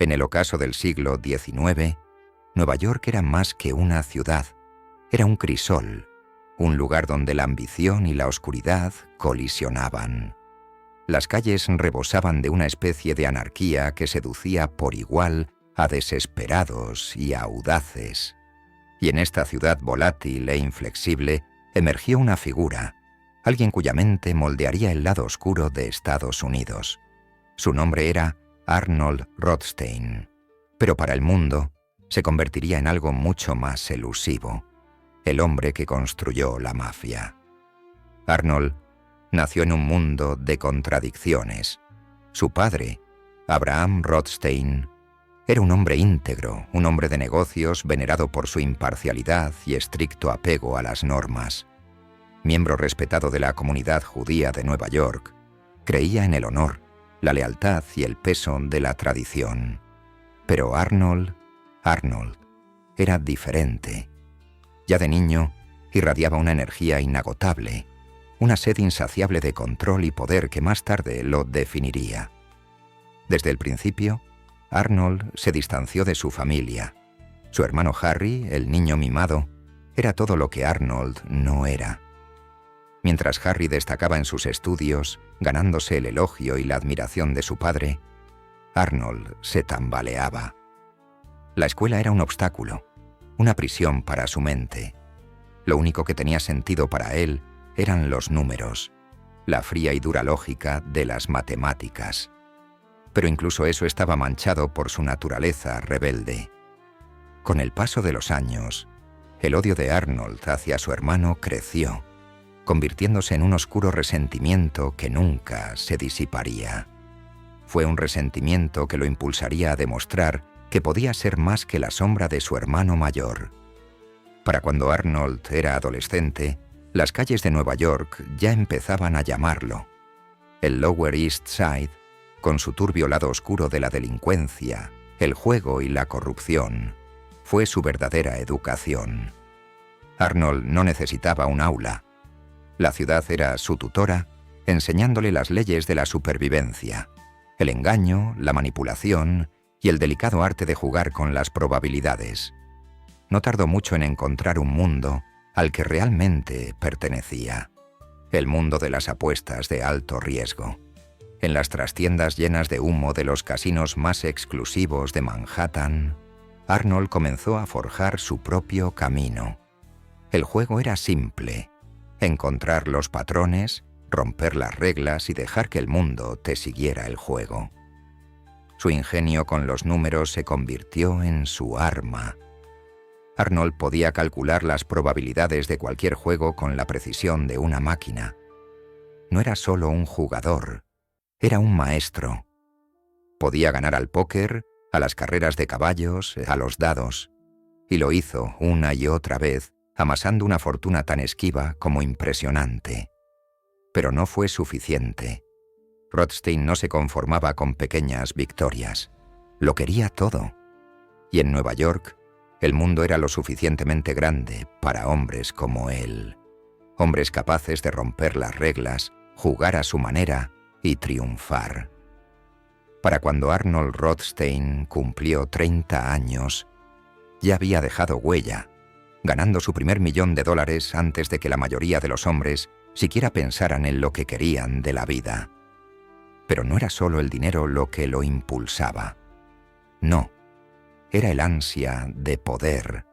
En el ocaso del siglo XIX, Nueva York era más que una ciudad, era un crisol, un lugar donde la ambición y la oscuridad colisionaban. Las calles rebosaban de una especie de anarquía que seducía por igual a desesperados y a audaces. Y en esta ciudad volátil e inflexible emergió una figura, alguien cuya mente moldearía el lado oscuro de Estados Unidos. Su nombre era Arnold Rothstein, pero para el mundo se convertiría en algo mucho más elusivo, el hombre que construyó la mafia. Arnold nació en un mundo de contradicciones. Su padre, Abraham Rothstein, era un hombre íntegro, un hombre de negocios venerado por su imparcialidad y estricto apego a las normas. Miembro respetado de la comunidad judía de Nueva York, creía en el honor, la lealtad y el peso de la tradición. Pero Arnold era diferente. Ya de niño, irradiaba una energía inagotable, una sed insaciable de control y poder que más tarde lo definiría. Desde el principio, Arnold se distanció de su familia. Su hermano Harry, el niño mimado, era todo lo que Arnold no era. Mientras Harry destacaba en sus estudios, ganándose el elogio y la admiración de su padre, Arnold se tambaleaba. La escuela era un obstáculo, una prisión para su mente. Lo único que tenía sentido para él eran los números, la fría y dura lógica de las matemáticas. Pero incluso eso estaba manchado por su naturaleza rebelde. Con el paso de los años, el odio de Arnold hacia su hermano creció, convirtiéndose en un oscuro resentimiento que nunca se disiparía. Fue un resentimiento que lo impulsaría a demostrar que podía ser más que la sombra de su hermano mayor. Para cuando Arnold era adolescente, las calles de Nueva York ya empezaban a llamarlo. El Lower East Side, con su turbio lado oscuro de la delincuencia, el juego y la corrupción, fue su verdadera educación. Arnold no necesitaba un aula. La ciudad era su tutora, enseñándole las leyes de la supervivencia, el engaño, la manipulación y el delicado arte de jugar con las probabilidades. No tardó mucho en encontrar un mundo al que realmente pertenecía, el mundo de las apuestas de alto riesgo. En las trastiendas llenas de humo de los casinos más exclusivos de Manhattan, Arnold comenzó a forjar su propio camino. El juego era simple: encontrar los patrones, romper las reglas y dejar que el mundo te siguiera el juego. Su ingenio con los números se convirtió en su arma. Arnold podía calcular las probabilidades de cualquier juego con la precisión de una máquina. No era solo un jugador, era un maestro. Podía ganar al póker, a las carreras de caballos, a los dados, y lo hizo una y otra vez, amasando una fortuna tan esquiva como impresionante. Pero no fue suficiente. Rothstein no se conformaba con pequeñas victorias. Lo quería todo. Y en Nueva York, el mundo era lo suficientemente grande para hombres como él. Hombres capaces de romper las reglas, jugar a su manera y triunfar. Para cuando Arnold Rothstein cumplió 30 años, ya había dejado huella, ganando su primer $1.000.000 antes de que la mayoría de los hombres siquiera pensaran en lo que querían de la vida. Pero no era solo el dinero lo que lo impulsaba. No, era el ansia de poder,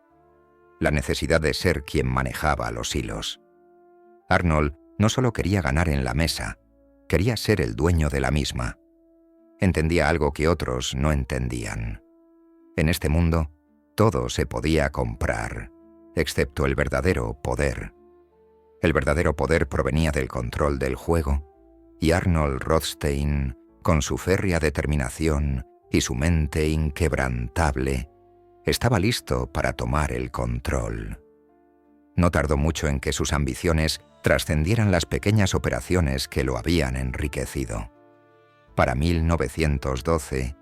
la necesidad de ser quien manejaba los hilos. Arnold no solo quería ganar en la mesa, quería ser el dueño de la misma. Entendía algo que otros no entendían. En este mundo, todo se podía comprar, excepto el verdadero poder. El verdadero poder provenía del control del juego, y Arnold Rothstein, con su férrea determinación y su mente inquebrantable, estaba listo para tomar el control. No tardó mucho en que sus ambiciones trascendieran las pequeñas operaciones que lo habían enriquecido. Para 1912,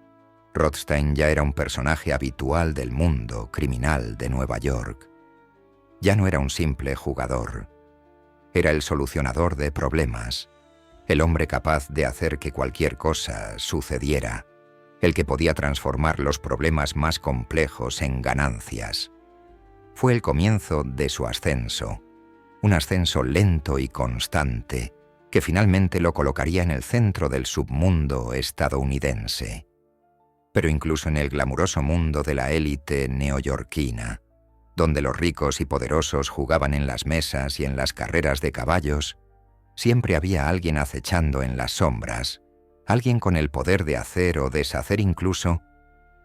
Rothstein ya era un personaje habitual del mundo criminal de Nueva York. Ya no era un simple jugador. Era el solucionador de problemas, el hombre capaz de hacer que cualquier cosa sucediera. el que podía transformar los problemas más complejos en ganancias. Fue el comienzo de su ascenso, un ascenso lento y constante, que finalmente lo colocaría en el centro del submundo estadounidense. Pero incluso en el glamuroso mundo de la élite neoyorquina, donde los ricos y poderosos jugaban en las mesas y en las carreras de caballos, siempre había alguien acechando en las sombras, alguien con el poder de hacer o deshacer incluso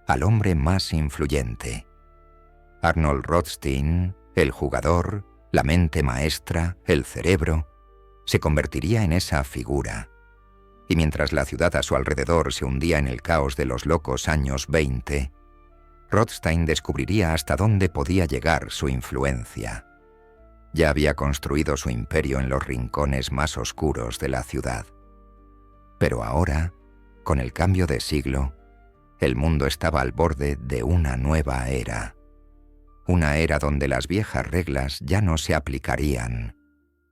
al hombre más influyente. Arnold Rothstein, el jugador, la mente maestra, el cerebro, se convertiría en esa figura. Y mientras la ciudad a su alrededor se hundía en el caos de los locos años 20, Rothstein descubriría hasta dónde podía llegar su influencia. Ya había construido su imperio en los rincones más oscuros de la ciudad. Pero ahora, con el cambio de siglo, el mundo estaba al borde de una nueva era. Una era donde las viejas reglas ya no se aplicarían,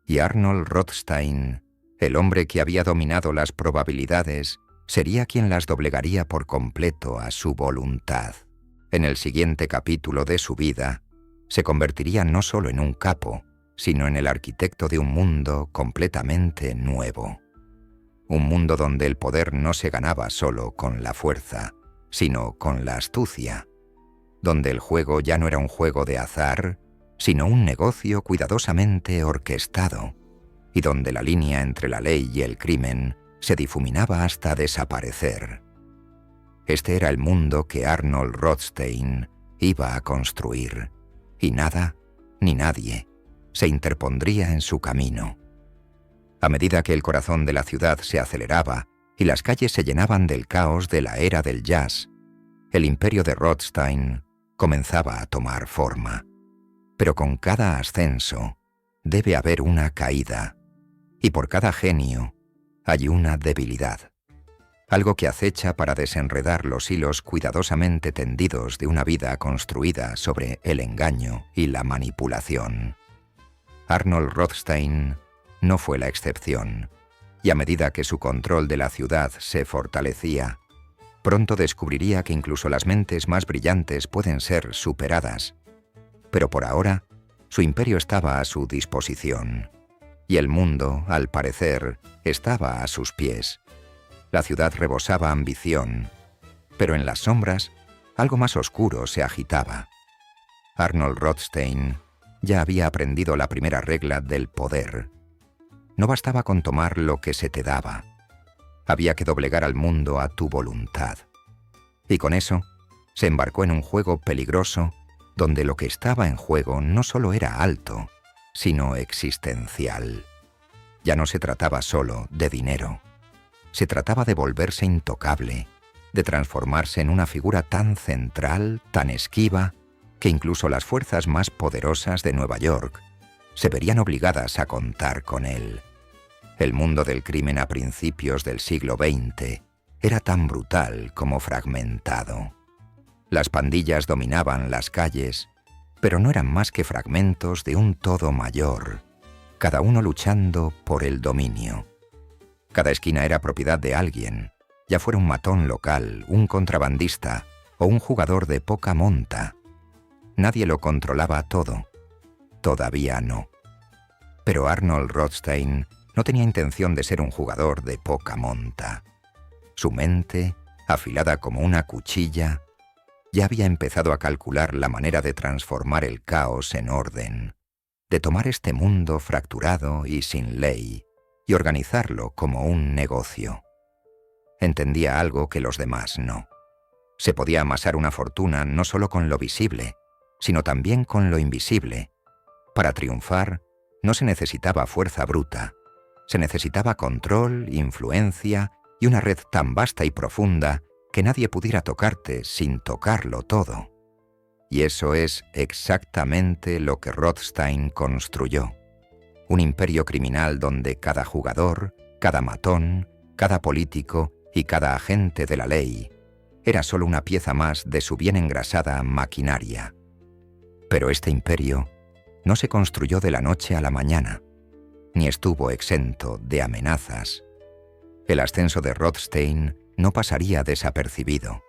y Arnold Rothstein, el hombre que había dominado las probabilidades, sería quien las doblegaría por completo a su voluntad. En el siguiente capítulo de su vida, se convertiría no solo en un capo, sino en el arquitecto de un mundo completamente nuevo. Un mundo donde el poder no se ganaba solo con la fuerza, sino con la astucia. Donde el juego ya no era un juego de azar, sino un negocio cuidadosamente orquestado, y donde la línea entre la ley y el crimen se difuminaba hasta desaparecer. Este era el mundo que Arnold Rothstein iba a construir, y nada, ni nadie, se interpondría en su camino. A medida que el corazón de la ciudad se aceleraba y las calles se llenaban del caos de la era del jazz, el imperio de Rothstein comenzaba a tomar forma. Pero con cada ascenso debe haber una caída, y por cada genio hay una debilidad, algo que acecha para desenredar los hilos cuidadosamente tendidos de una vida construida sobre el engaño y la manipulación. Arnold Rothstein no fue la excepción, y a medida que su control de la ciudad se fortalecía, pronto descubriría que incluso las mentes más brillantes pueden ser superadas. Pero por ahora, su imperio estaba a su disposición, y el mundo, al parecer, estaba a sus pies. La ciudad rebosaba ambición, pero en las sombras, algo más oscuro se agitaba. Arnold Rothstein ya había aprendido la primera regla del poder. No bastaba con tomar lo que se te daba. Había que doblegar al mundo a tu voluntad. Y con eso, se embarcó en un juego peligroso donde lo que estaba en juego no solo era alto, sino existencial. Ya no se trataba solo de dinero. Se trataba de volverse intocable, de transformarse en una figura tan central, tan esquiva, que incluso las fuerzas más poderosas de Nueva York se verían obligadas a contar con él. El mundo del crimen a principios del siglo XX era tan brutal como fragmentado. Las pandillas dominaban las calles, pero no eran más que fragmentos de un todo mayor, cada uno luchando por el dominio. Cada esquina era propiedad de alguien, ya fuera un matón local, un contrabandista o un jugador de poca monta. Nadie lo controlaba todo. Todavía no. Pero Arnold Rothstein no tenía intención de ser un jugador de poca monta. Su mente, afilada como una cuchilla, ya había empezado a calcular la manera de transformar el caos en orden, de tomar este mundo fracturado y sin ley y organizarlo como un negocio. Entendía algo que los demás no. Se podía amasar una fortuna no solo con lo visible, sino también con lo invisible. Para triunfar, no se necesitaba fuerza bruta. Se necesitaba control, influencia y una red tan vasta y profunda que nadie pudiera tocarte sin tocarlo todo. Y eso es exactamente lo que Rothstein construyó. Un imperio criminal donde cada jugador, cada matón, cada político y cada agente de la ley era solo una pieza más de su bien engrasada maquinaria. Pero este imperio no se construyó de la noche a la mañana, ni estuvo exento de amenazas. El ascenso de Rothstein no pasaría desapercibido.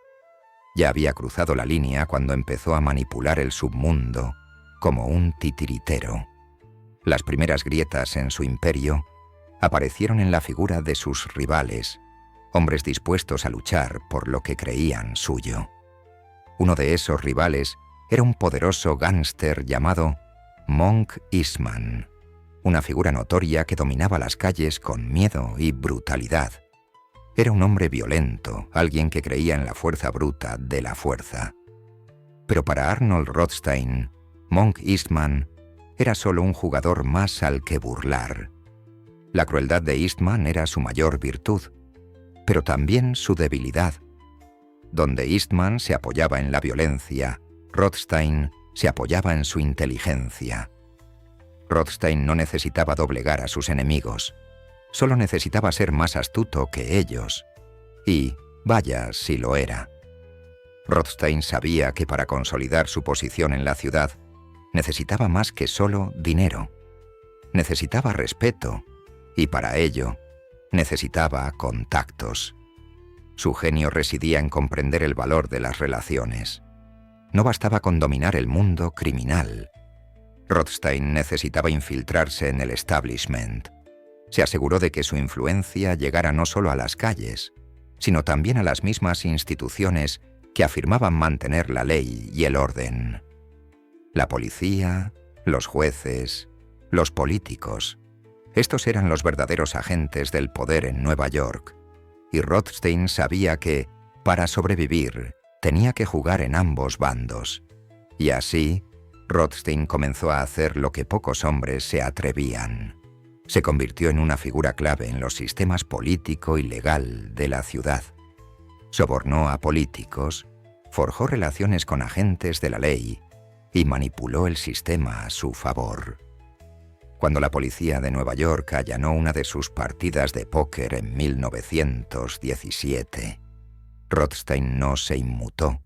Ya había cruzado la línea cuando empezó a manipular el submundo como un titiritero. Las primeras grietas en su imperio aparecieron en la figura de sus rivales, hombres dispuestos a luchar por lo que creían suyo. Uno de esos rivales era un poderoso gángster llamado Monk Eastman, una figura notoria que dominaba las calles con miedo y brutalidad. Era un hombre violento, alguien que creía en la fuerza bruta de la fuerza. Pero para Arnold Rothstein, Monk Eastman era solo un jugador más al que burlar. La crueldad de Eastman era su mayor virtud, pero también su debilidad. Donde Eastman se apoyaba en la violencia, Rothstein se apoyaba en su inteligencia. Rothstein no necesitaba doblegar a sus enemigos, solo necesitaba ser más astuto que ellos. Y, vaya, si lo era. Rothstein sabía que para consolidar su posición en la ciudad, necesitaba más que solo dinero. Necesitaba respeto, y para ello, necesitaba contactos. Su genio residía en comprender el valor de las relaciones. No bastaba con dominar el mundo criminal. Rothstein necesitaba infiltrarse en el establishment. Se aseguró de que su influencia llegara no solo a las calles, sino también a las mismas instituciones que afirmaban mantener la ley y el orden. La policía, los jueces, los políticos. Estos eran los verdaderos agentes del poder en Nueva York, y Rothstein sabía que, para sobrevivir, tenía que jugar en ambos bandos. Y así, Rothstein comenzó a hacer lo que pocos hombres se atrevían. Se convirtió en una figura clave en los sistemas político y legal de la ciudad. Sobornó a políticos, forjó relaciones con agentes de la ley y manipuló el sistema a su favor. Cuando la policía de Nueva York allanó una de sus partidas de póker en 1917, Rothstein no se inmutó.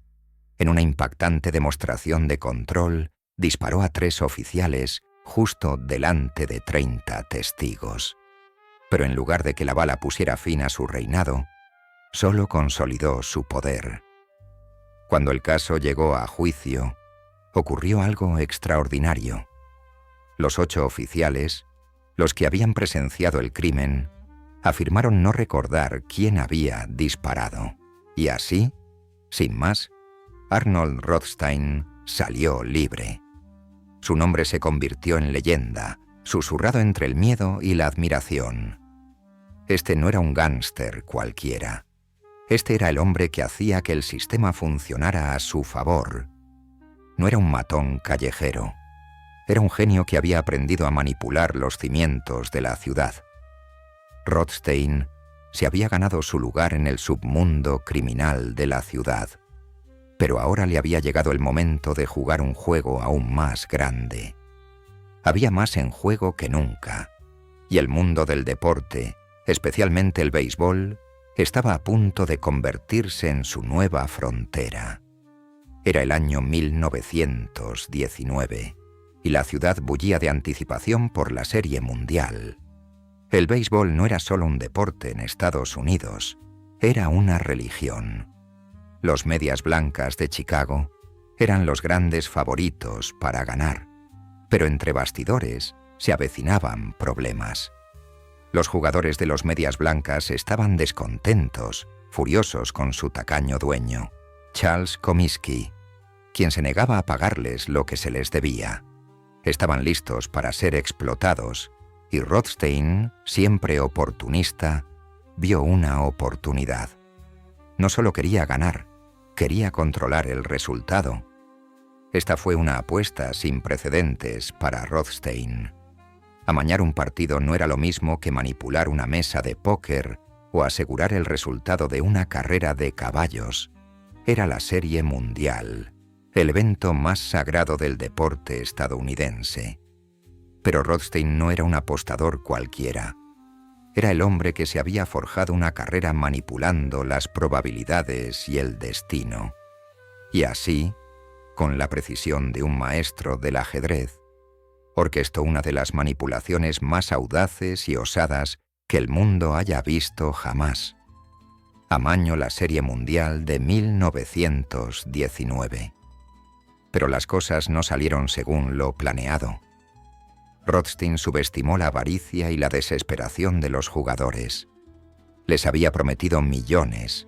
En una impactante demostración de control, disparó a 3 oficiales justo delante de 30 testigos. Pero en lugar de que la bala pusiera fin a su reinado, solo consolidó su poder. Cuando el caso llegó a juicio, ocurrió algo extraordinario. Los 8 oficiales, los que habían presenciado el crimen, afirmaron no recordar quién había disparado. Y así, sin más, Arnold Rothstein salió libre. Su nombre se convirtió en leyenda, susurrado entre el miedo y la admiración. Este no era un gángster cualquiera. Este era el hombre que hacía que el sistema funcionara a su favor. No era un matón callejero. Era un genio que había aprendido a manipular los cimientos de la ciudad. Rothstein se había ganado su lugar en el submundo criminal de la ciudad, pero ahora le había llegado el momento de jugar un juego aún más grande. Había más en juego que nunca, y el mundo del deporte, especialmente el béisbol, estaba a punto de convertirse en su nueva frontera. Era el año 1919. Y la ciudad bullía de anticipación por la Serie Mundial. El béisbol no era solo un deporte en Estados Unidos, era una religión. Los Medias Blancas de Chicago eran los grandes favoritos para ganar, pero entre bastidores se avecinaban problemas. Los jugadores de los Medias Blancas estaban descontentos, furiosos con su tacaño dueño, Charles Comiskey, quien se negaba a pagarles lo que se les debía. Estaban listos para ser explotados, y Rothstein, siempre oportunista, vio una oportunidad. No solo quería ganar, quería controlar el resultado. Esta fue una apuesta sin precedentes para Rothstein. Amañar un partido no era lo mismo que manipular una mesa de póker o asegurar el resultado de una carrera de caballos. Era la Serie Mundial, el evento más sagrado del deporte estadounidense. Pero Rothstein no era un apostador cualquiera. Era el hombre que se había forjado una carrera manipulando las probabilidades y el destino. Y así, con la precisión de un maestro del ajedrez, orquestó una de las manipulaciones más audaces y osadas que el mundo haya visto jamás. Amaño la Serie Mundial de 1919. Pero las cosas no salieron según lo planeado. Rothstein subestimó la avaricia y la desesperación de los jugadores. Les había prometido millones,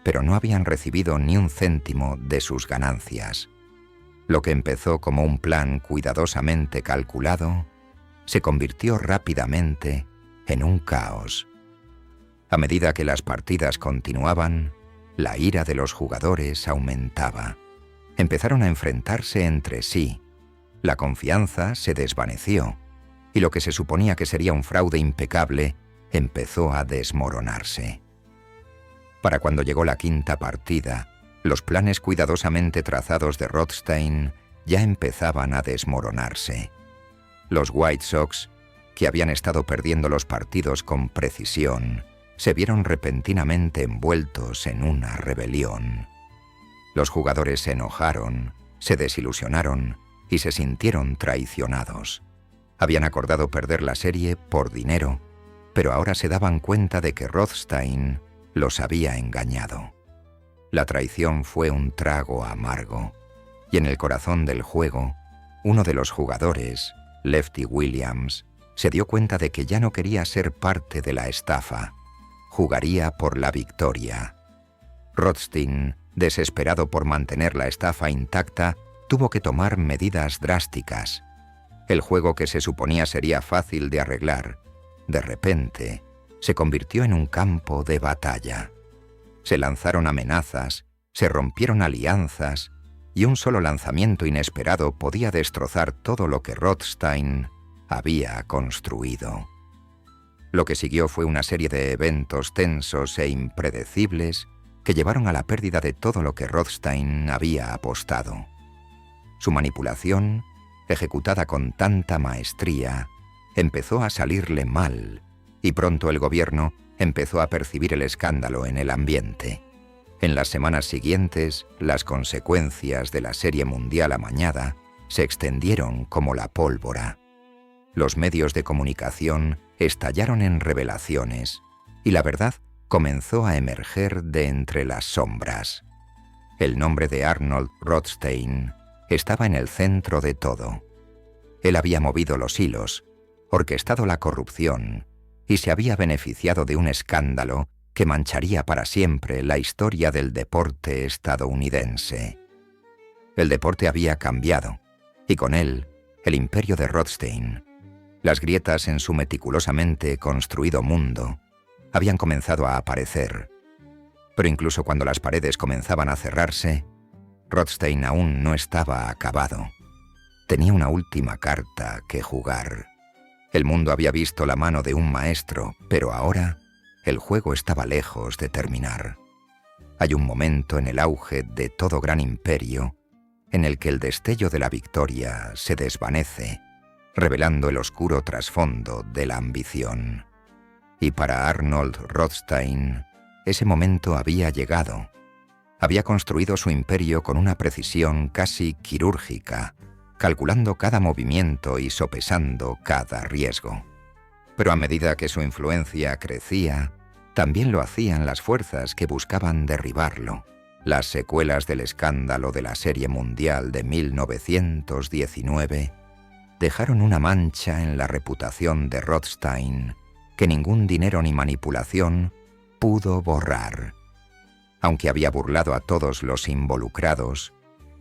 pero no habían recibido ni un céntimo de sus ganancias. Lo que empezó como un plan cuidadosamente calculado se convirtió rápidamente en un caos. A medida que las partidas continuaban, la ira de los jugadores aumentaba. Empezaron a enfrentarse entre sí. La confianza se desvaneció, y lo que se suponía que sería un fraude impecable empezó a desmoronarse. Para cuando llegó la quinta partida, los planes cuidadosamente trazados de Rothstein ya empezaban a desmoronarse. Los White Sox, que habían estado perdiendo los partidos con precisión, se vieron repentinamente envueltos en una rebelión. Los jugadores se enojaron, se desilusionaron y se sintieron traicionados. Habían acordado perder la serie por dinero, pero ahora se daban cuenta de que Rothstein los había engañado. La traición fue un trago amargo, y en el corazón del juego, uno de los jugadores, Lefty Williams, se dio cuenta de que ya no quería ser parte de la estafa. Jugaría por la victoria. Rothstein, desesperado por mantener la estafa intacta, tuvo que tomar medidas drásticas. El juego que se suponía sería fácil de arreglar, de repente, se convirtió en un campo de batalla. Se lanzaron amenazas, se rompieron alianzas, y un solo lanzamiento inesperado podía destrozar todo lo que Rothstein había construido. Lo que siguió fue una serie de eventos tensos e impredecibles que llevaron a la pérdida de todo lo que Rothstein había apostado. Su manipulación, ejecutada con tanta maestría, empezó a salirle mal, y pronto el gobierno empezó a percibir el escándalo en el ambiente. En las semanas siguientes, las consecuencias de la Serie Mundial amañada se extendieron como la pólvora. Los medios de comunicación estallaron en revelaciones, y la verdad comenzó a emerger de entre las sombras. El nombre de Arnold Rothstein estaba en el centro de todo. Él había movido los hilos, orquestado la corrupción, y se había beneficiado de un escándalo que mancharía para siempre la historia del deporte estadounidense. El deporte había cambiado, y con él, el imperio de Rothstein. Las grietas en su meticulosamente construido mundo habían comenzado a aparecer, pero incluso cuando las paredes comenzaban a cerrarse, Rothstein aún no estaba acabado. Tenía una última carta que jugar. El mundo había visto la mano de un maestro, pero ahora el juego estaba lejos de terminar. Hay un momento en el auge de todo gran imperio en el que el destello de la victoria se desvanece, revelando el oscuro trasfondo de la ambición. Y para Arnold Rothstein, ese momento había llegado. Había construido su imperio con una precisión casi quirúrgica, calculando cada movimiento y sopesando cada riesgo. Pero a medida que su influencia crecía, también lo hacían las fuerzas que buscaban derribarlo. Las secuelas del escándalo de la Serie Mundial de 1919 dejaron una mancha en la reputación de Rothstein que ningún dinero ni manipulación pudo borrar. Aunque había burlado a todos los involucrados,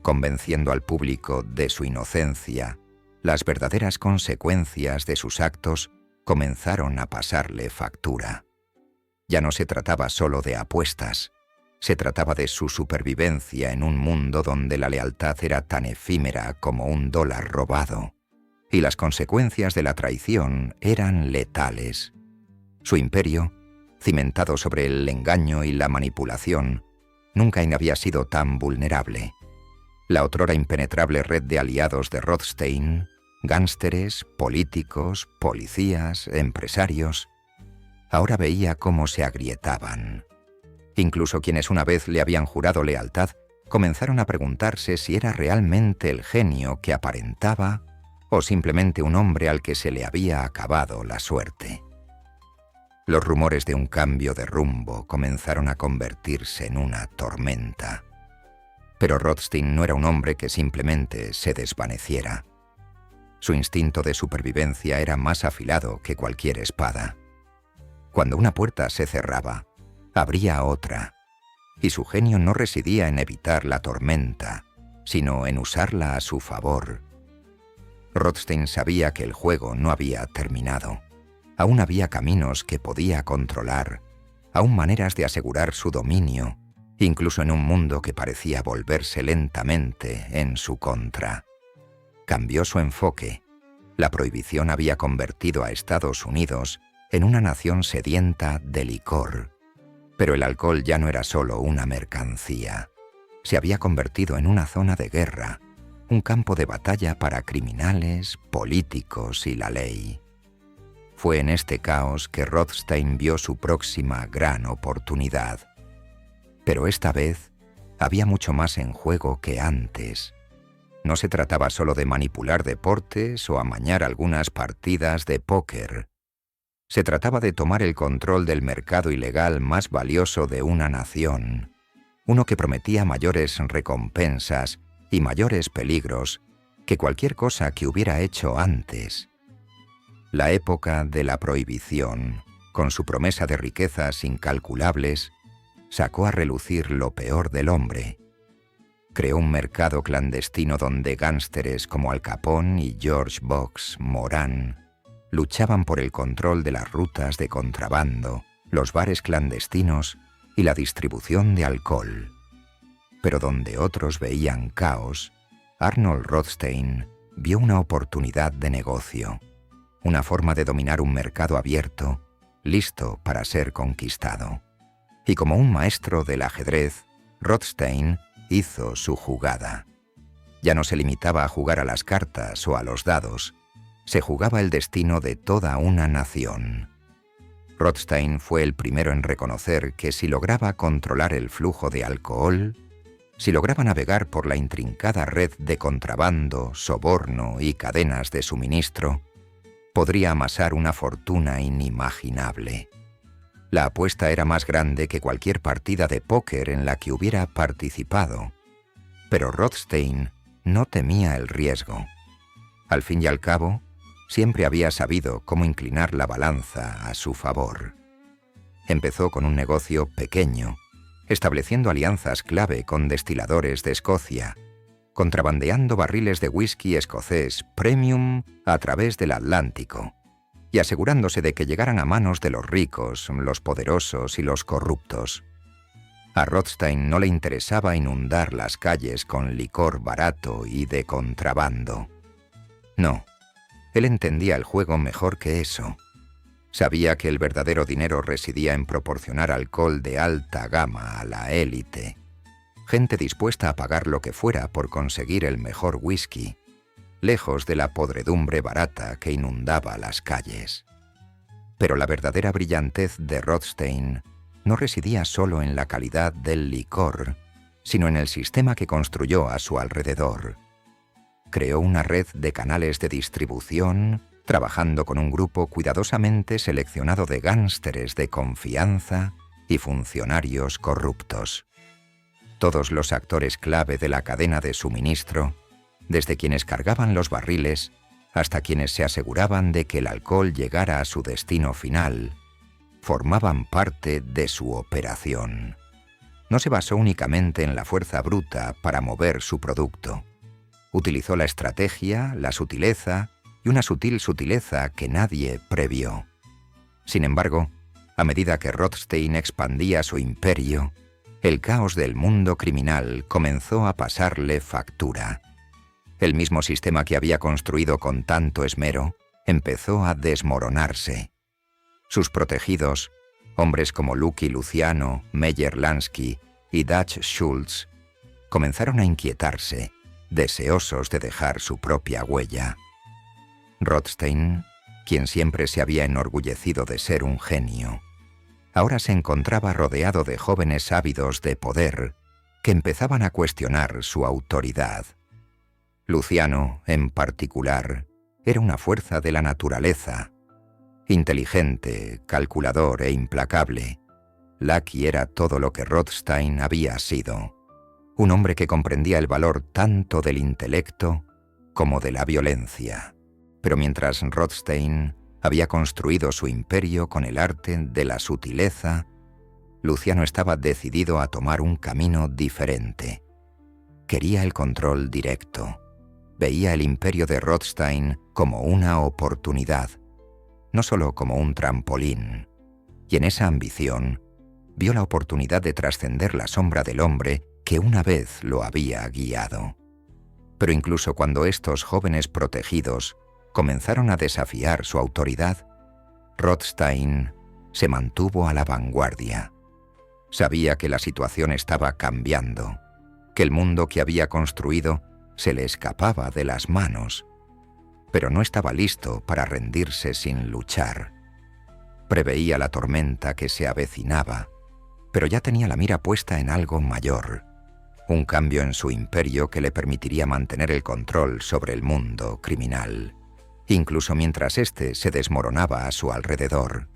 convenciendo al público de su inocencia, las verdaderas consecuencias de sus actos comenzaron a pasarle factura. Ya no se trataba solo de apuestas, se trataba de su supervivencia en un mundo donde la lealtad era tan efímera como un dólar robado, y las consecuencias de la traición eran letales. Su imperio, cimentado sobre el engaño y la manipulación, nunca había sido tan vulnerable. La otrora impenetrable red de aliados de Rothstein, gánsteres, políticos, policías, empresarios, ahora veía cómo se agrietaban. Incluso quienes una vez le habían jurado lealtad comenzaron a preguntarse si era realmente el genio que aparentaba o simplemente un hombre al que se le había acabado la suerte. Los rumores de un cambio de rumbo comenzaron a convertirse en una tormenta. Pero Rothstein no era un hombre que simplemente se desvaneciera. Su instinto de supervivencia era más afilado que cualquier espada. Cuando una puerta se cerraba, abría otra, y su genio no residía en evitar la tormenta, sino en usarla a su favor. Rothstein sabía que el juego no había terminado. Aún había caminos que podía controlar, aún maneras de asegurar su dominio, incluso en un mundo que parecía volverse lentamente en su contra. Cambió su enfoque. La prohibición había convertido a Estados Unidos en una nación sedienta de licor. Pero el alcohol ya no era solo una mercancía. Se había convertido en una zona de guerra, un campo de batalla para criminales, políticos y la ley. Fue en este caos que Rothstein vio su próxima gran oportunidad. Pero esta vez había mucho más en juego que antes. No se trataba solo de manipular deportes o amañar algunas partidas de póker. Se trataba de tomar el control del mercado ilegal más valioso de una nación, uno que prometía mayores recompensas y mayores peligros que cualquier cosa que hubiera hecho antes. La época de la prohibición, con su promesa de riquezas incalculables, sacó a relucir lo peor del hombre. Creó un mercado clandestino donde gánsteres como Al Capone y George Box Moran luchaban por el control de las rutas de contrabando, los bares clandestinos y la distribución de alcohol. Pero donde otros veían caos, Arnold Rothstein vio una oportunidad de negocio, una forma de dominar un mercado abierto, listo para ser conquistado. Y como un maestro del ajedrez, Rothstein hizo su jugada. Ya no se limitaba a jugar a las cartas o a los dados, se jugaba el destino de toda una nación. Rothstein fue el primero en reconocer que si lograba controlar el flujo de alcohol, si lograba navegar por la intrincada red de contrabando, soborno y cadenas de suministro, podría amasar una fortuna inimaginable. La apuesta era más grande que cualquier partida de póker en la que hubiera participado. Pero Rothstein no temía el riesgo. Al fin y al cabo, siempre había sabido cómo inclinar la balanza a su favor. Empezó con un negocio pequeño, estableciendo alianzas clave con destiladores de Escocia, contrabandeando barriles de whisky escocés premium a través del Atlántico y asegurándose de que llegaran a manos de los ricos, los poderosos y los corruptos. A Rothstein no le interesaba inundar las calles con licor barato y de contrabando. No, él entendía el juego mejor que eso. Sabía que el verdadero dinero residía en proporcionar alcohol de alta gama a la élite. Gente dispuesta a pagar lo que fuera por conseguir el mejor whisky, lejos de la podredumbre barata que inundaba las calles. Pero la verdadera brillantez de Rothstein no residía solo en la calidad del licor, sino en el sistema que construyó a su alrededor. Creó una red de canales de distribución, trabajando con un grupo cuidadosamente seleccionado de gánsteres de confianza y funcionarios corruptos. Todos los actores clave de la cadena de suministro, desde quienes cargaban los barriles hasta quienes se aseguraban de que el alcohol llegara a su destino final, formaban parte de su operación. No se basó únicamente en la fuerza bruta para mover su producto. Utilizó la estrategia, la sutileza y una sutil sutileza que nadie previó. Sin embargo, a medida que Rothstein expandía su imperio, el caos del mundo criminal comenzó a pasarle factura. El mismo sistema que había construido con tanto esmero empezó a desmoronarse. Sus protegidos, hombres como Lucky Luciano, Meyer Lansky y Dutch Schultz, comenzaron a inquietarse, deseosos de dejar su propia huella. Rothstein, quien siempre se había enorgullecido de ser un genio, ahora se encontraba rodeado de jóvenes ávidos de poder que empezaban a cuestionar su autoridad. Luciano, en particular, era una fuerza de la naturaleza. Inteligente, calculador e implacable, Lucky era todo lo que Rothstein había sido. Un hombre que comprendía el valor tanto del intelecto como de la violencia. Pero mientras Rothstein había construido su imperio con el arte de la sutileza, Luciano estaba decidido a tomar un camino diferente. Quería el control directo. Veía el imperio de Rothstein como una oportunidad, no solo como un trampolín. Y en esa ambición, vio la oportunidad de trascender la sombra del hombre que una vez lo había guiado. Pero incluso cuando estos jóvenes protegidos comenzaron a desafiar su autoridad, Rothstein se mantuvo a la vanguardia. Sabía que la situación estaba cambiando, que el mundo que había construido se le escapaba de las manos, pero no estaba listo para rendirse sin luchar. Preveía la tormenta que se avecinaba, pero ya tenía la mira puesta en algo mayor, un cambio en su imperio que le permitiría mantener el control sobre el mundo criminal, incluso mientras éste se desmoronaba a su alrededor.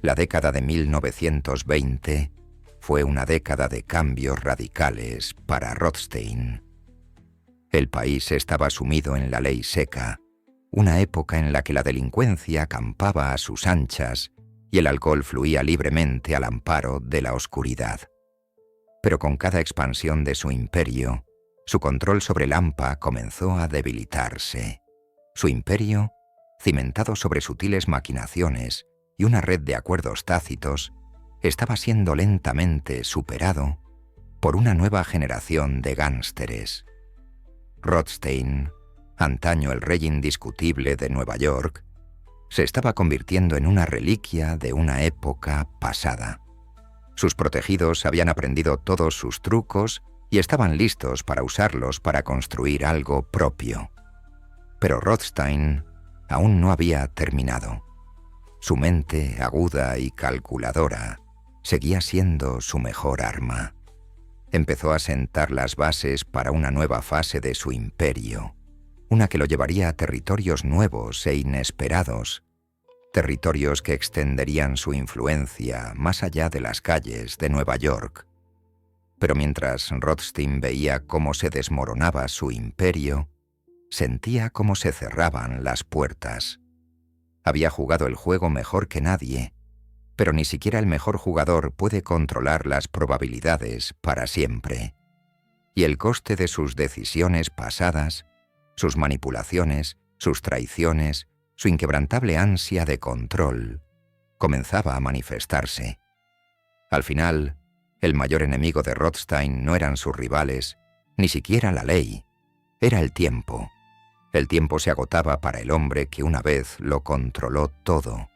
La década de 1920 fue una década de cambios radicales para Rothstein. El país estaba sumido en la ley seca, una época en la que la delincuencia campaba a sus anchas y el alcohol fluía libremente al amparo de la oscuridad. Pero con cada expansión de su imperio, su control sobre el AMPA comenzó a debilitarse. Su imperio, cimentado sobre sutiles maquinaciones y una red de acuerdos tácitos, estaba siendo lentamente superado por una nueva generación de gánsteres. Rothstein, antaño el rey indiscutible de Nueva York, se estaba convirtiendo en una reliquia de una época pasada. Sus protegidos habían aprendido todos sus trucos y estaban listos para usarlos para construir algo propio. Pero Rothstein aún no había terminado. Su mente aguda y calculadora seguía siendo su mejor arma. Empezó a sentar las bases para una nueva fase de su imperio, una que lo llevaría a territorios nuevos e inesperados, territorios que extenderían su influencia más allá de las calles de Nueva York. Pero mientras Rothstein veía cómo se desmoronaba su imperio, sentía cómo se cerraban las puertas. Había jugado el juego mejor que nadie, pero ni siquiera el mejor jugador puede controlar las probabilidades para siempre. Y el coste de sus decisiones pasadas, sus manipulaciones, sus traiciones, su inquebrantable ansia de control, comenzaba a manifestarse. Al final, el mayor enemigo de Rothstein no eran sus rivales, ni siquiera la ley, era el tiempo. El tiempo se agotaba para el hombre que una vez lo controló todo.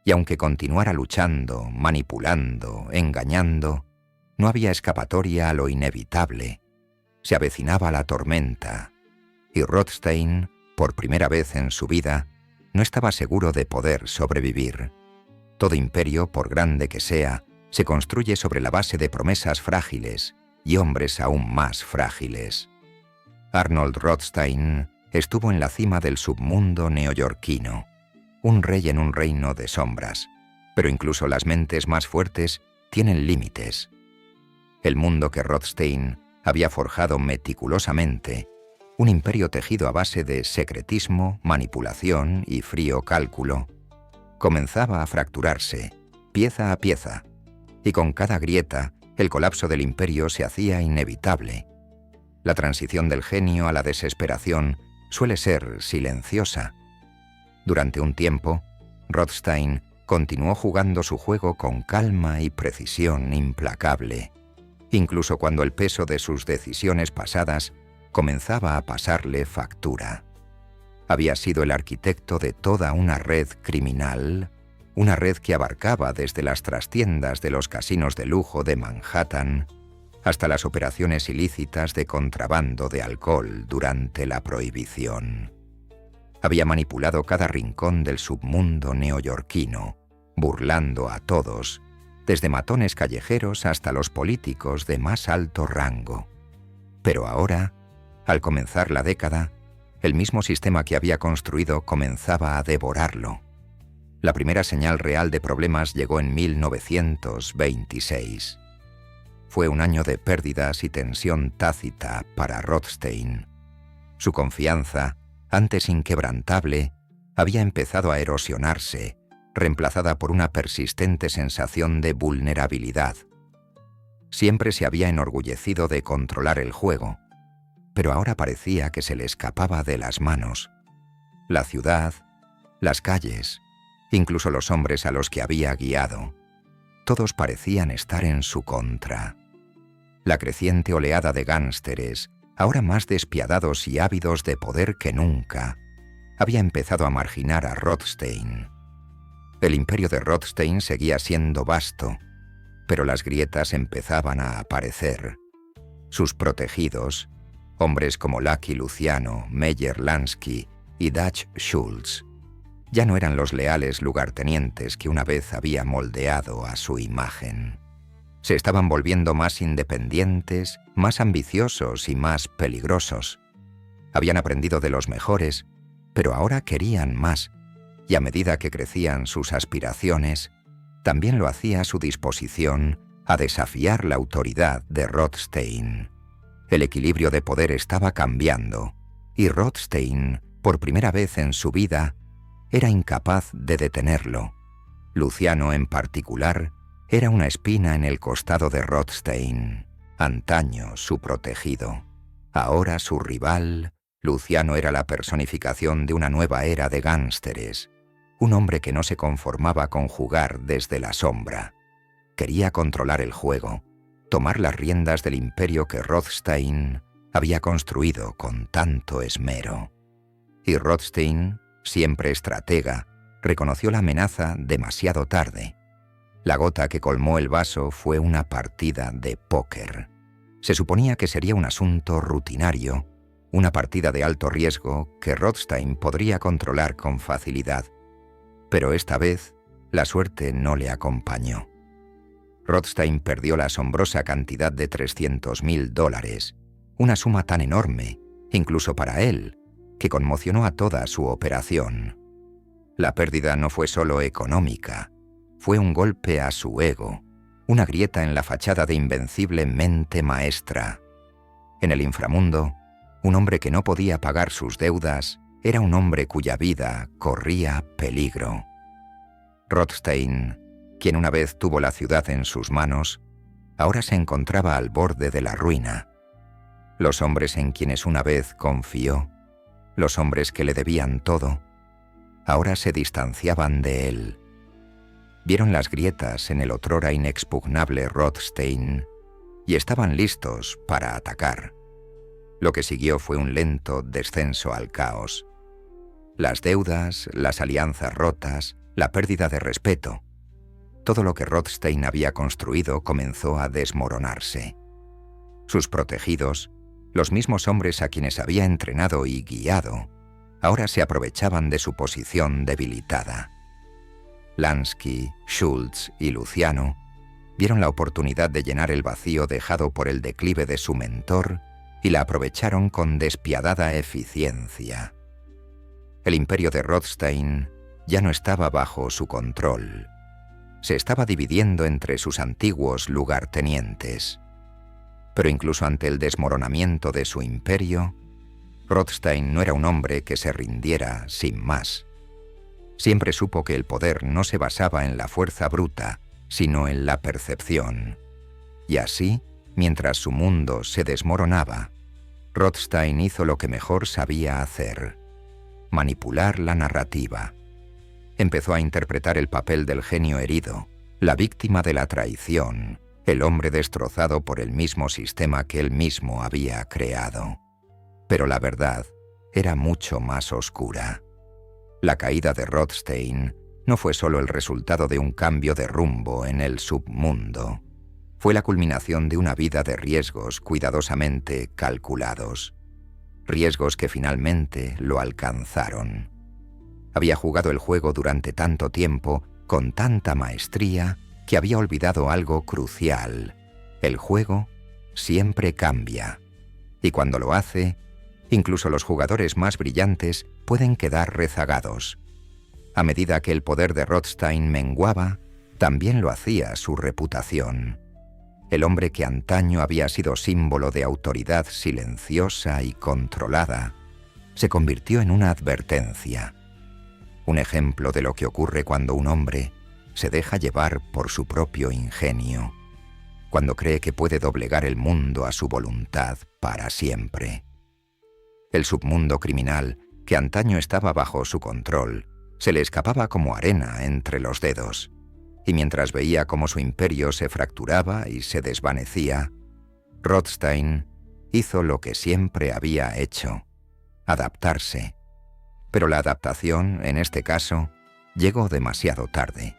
Y aunque continuara luchando, manipulando, engañando, no había escapatoria a lo inevitable. Se avecinaba la tormenta, y Rothstein, por primera vez en su vida, no estaba seguro de poder sobrevivir. Todo imperio, por grande que sea, se construye sobre la base de promesas frágiles y hombres aún más frágiles. Arnold Rothstein estuvo en la cima del submundo neoyorquino, un rey en un reino de sombras, pero incluso las mentes más fuertes tienen límites. El mundo que Rothstein había forjado meticulosamente, un imperio tejido a base de secretismo, manipulación y frío cálculo, comenzaba a fracturarse, pieza a pieza, y con cada grieta el colapso del imperio se hacía inevitable. La transición del genio a la desesperación suele ser silenciosa. Durante un tiempo, Rothstein continuó jugando su juego con calma y precisión implacable, incluso cuando el peso de sus decisiones pasadas comenzaba a pasarle factura. Había sido el arquitecto de toda una red criminal, una red que abarcaba desde las trastiendas de los casinos de lujo de Manhattan hasta las operaciones ilícitas de contrabando de alcohol durante la Prohibición. Había manipulado cada rincón del submundo neoyorquino, burlando a todos, desde matones callejeros hasta los políticos de más alto rango. Pero ahora, al comenzar la década, el mismo sistema que había construido comenzaba a devorarlo. La primera señal real de problemas llegó en 1926. Fue un año de pérdidas y tensión tácita para Rothstein. Su confianza, antes inquebrantable, había empezado a erosionarse, reemplazada por una persistente sensación de vulnerabilidad. Siempre se había enorgullecido de controlar el juego, pero ahora parecía que se le escapaba de las manos. La ciudad, las calles, incluso los hombres a los que había guiado, todos parecían estar en su contra. La creciente oleada de gánsteres, ahora más despiadados y ávidos de poder que nunca, había empezado a marginar a Rothstein. El imperio de Rothstein seguía siendo vasto, pero las grietas empezaban a aparecer. Sus protegidos, hombres como Lucky Luciano, Meyer Lansky y Dutch Schultz, ya no eran los leales lugartenientes que una vez había moldeado a su imagen. Se estaban volviendo más independientes, más ambiciosos y más peligrosos. Habían aprendido de los mejores, pero ahora querían más, y a medida que crecían sus aspiraciones, también lo hacía su disposición a desafiar la autoridad de Rothstein. El equilibrio de poder estaba cambiando, y Rothstein, por primera vez en su vida, era incapaz de detenerlo. Luciano, en particular, era una espina en el costado de Rothstein. Antaño su protegido. Ahora su rival, Luciano era la personificación de una nueva era de gánsteres. Un hombre que no se conformaba con jugar desde la sombra. Quería controlar el juego, tomar las riendas del imperio que Rothstein había construido con tanto esmero. Y Rothstein, siempre estratega, reconoció la amenaza demasiado tarde. La gota que colmó el vaso fue una partida de póker. Se suponía que sería un asunto rutinario, una partida de alto riesgo que Rothstein podría controlar con facilidad. Pero esta vez, la suerte no le acompañó. Rothstein perdió la asombrosa cantidad de $300.000, una suma tan enorme, incluso para él, que conmocionó a toda su operación. La pérdida no fue solo económica, fue un golpe a su ego, una grieta en la fachada de invencible mente maestra. En el inframundo, un hombre que no podía pagar sus deudas era un hombre cuya vida corría peligro. Rothstein, quien una vez tuvo la ciudad en sus manos, ahora se encontraba al borde de la ruina. Los hombres en quienes una vez confió, los hombres que le debían todo, ahora se distanciaban de él. Vieron las grietas en el otrora inexpugnable Rothstein y estaban listos para atacar. Lo que siguió fue un lento descenso al caos. Las deudas, las alianzas rotas, la pérdida de respeto. Todo lo que Rothstein había construido comenzó a desmoronarse. Sus protegidos, los mismos hombres a quienes había entrenado y guiado, ahora se aprovechaban de su posición debilitada. Lansky, Schultz y Luciano vieron la oportunidad de llenar el vacío dejado por el declive de su mentor y la aprovecharon con despiadada eficiencia. El imperio de Rothstein ya no estaba bajo su control. Se estaba dividiendo entre sus antiguos lugartenientes. Pero incluso ante el desmoronamiento de su imperio, Rothstein no era un hombre que se rindiera sin más. Siempre supo que el poder no se basaba en la fuerza bruta, sino en la percepción. Y así, mientras su mundo se desmoronaba, Rothstein hizo lo que mejor sabía hacer: manipular la narrativa. Empezó a interpretar el papel del genio herido, la víctima de la traición, el hombre destrozado por el mismo sistema que él mismo había creado. Pero la verdad era mucho más oscura. La caída de Rothstein no fue solo el resultado de un cambio de rumbo en el submundo. Fue la culminación de una vida de riesgos cuidadosamente calculados. Riesgos que finalmente lo alcanzaron. Había jugado el juego durante tanto tiempo, con tanta maestría, que había olvidado algo crucial. El juego siempre cambia. Y cuando lo hace, incluso los jugadores más brillantes pueden quedar rezagados. A medida que el poder de Rothstein menguaba, también lo hacía su reputación. El hombre que antaño había sido símbolo de autoridad silenciosa y controlada, se convirtió en una advertencia. Un ejemplo de lo que ocurre cuando un hombre se deja llevar por su propio ingenio, cuando cree que puede doblegar el mundo a su voluntad para siempre. El submundo criminal, que antaño estaba bajo su control, se le escapaba como arena entre los dedos, y mientras veía cómo su imperio se fracturaba y se desvanecía, Rothstein hizo lo que siempre había hecho: adaptarse. Pero la adaptación, en este caso, llegó demasiado tarde.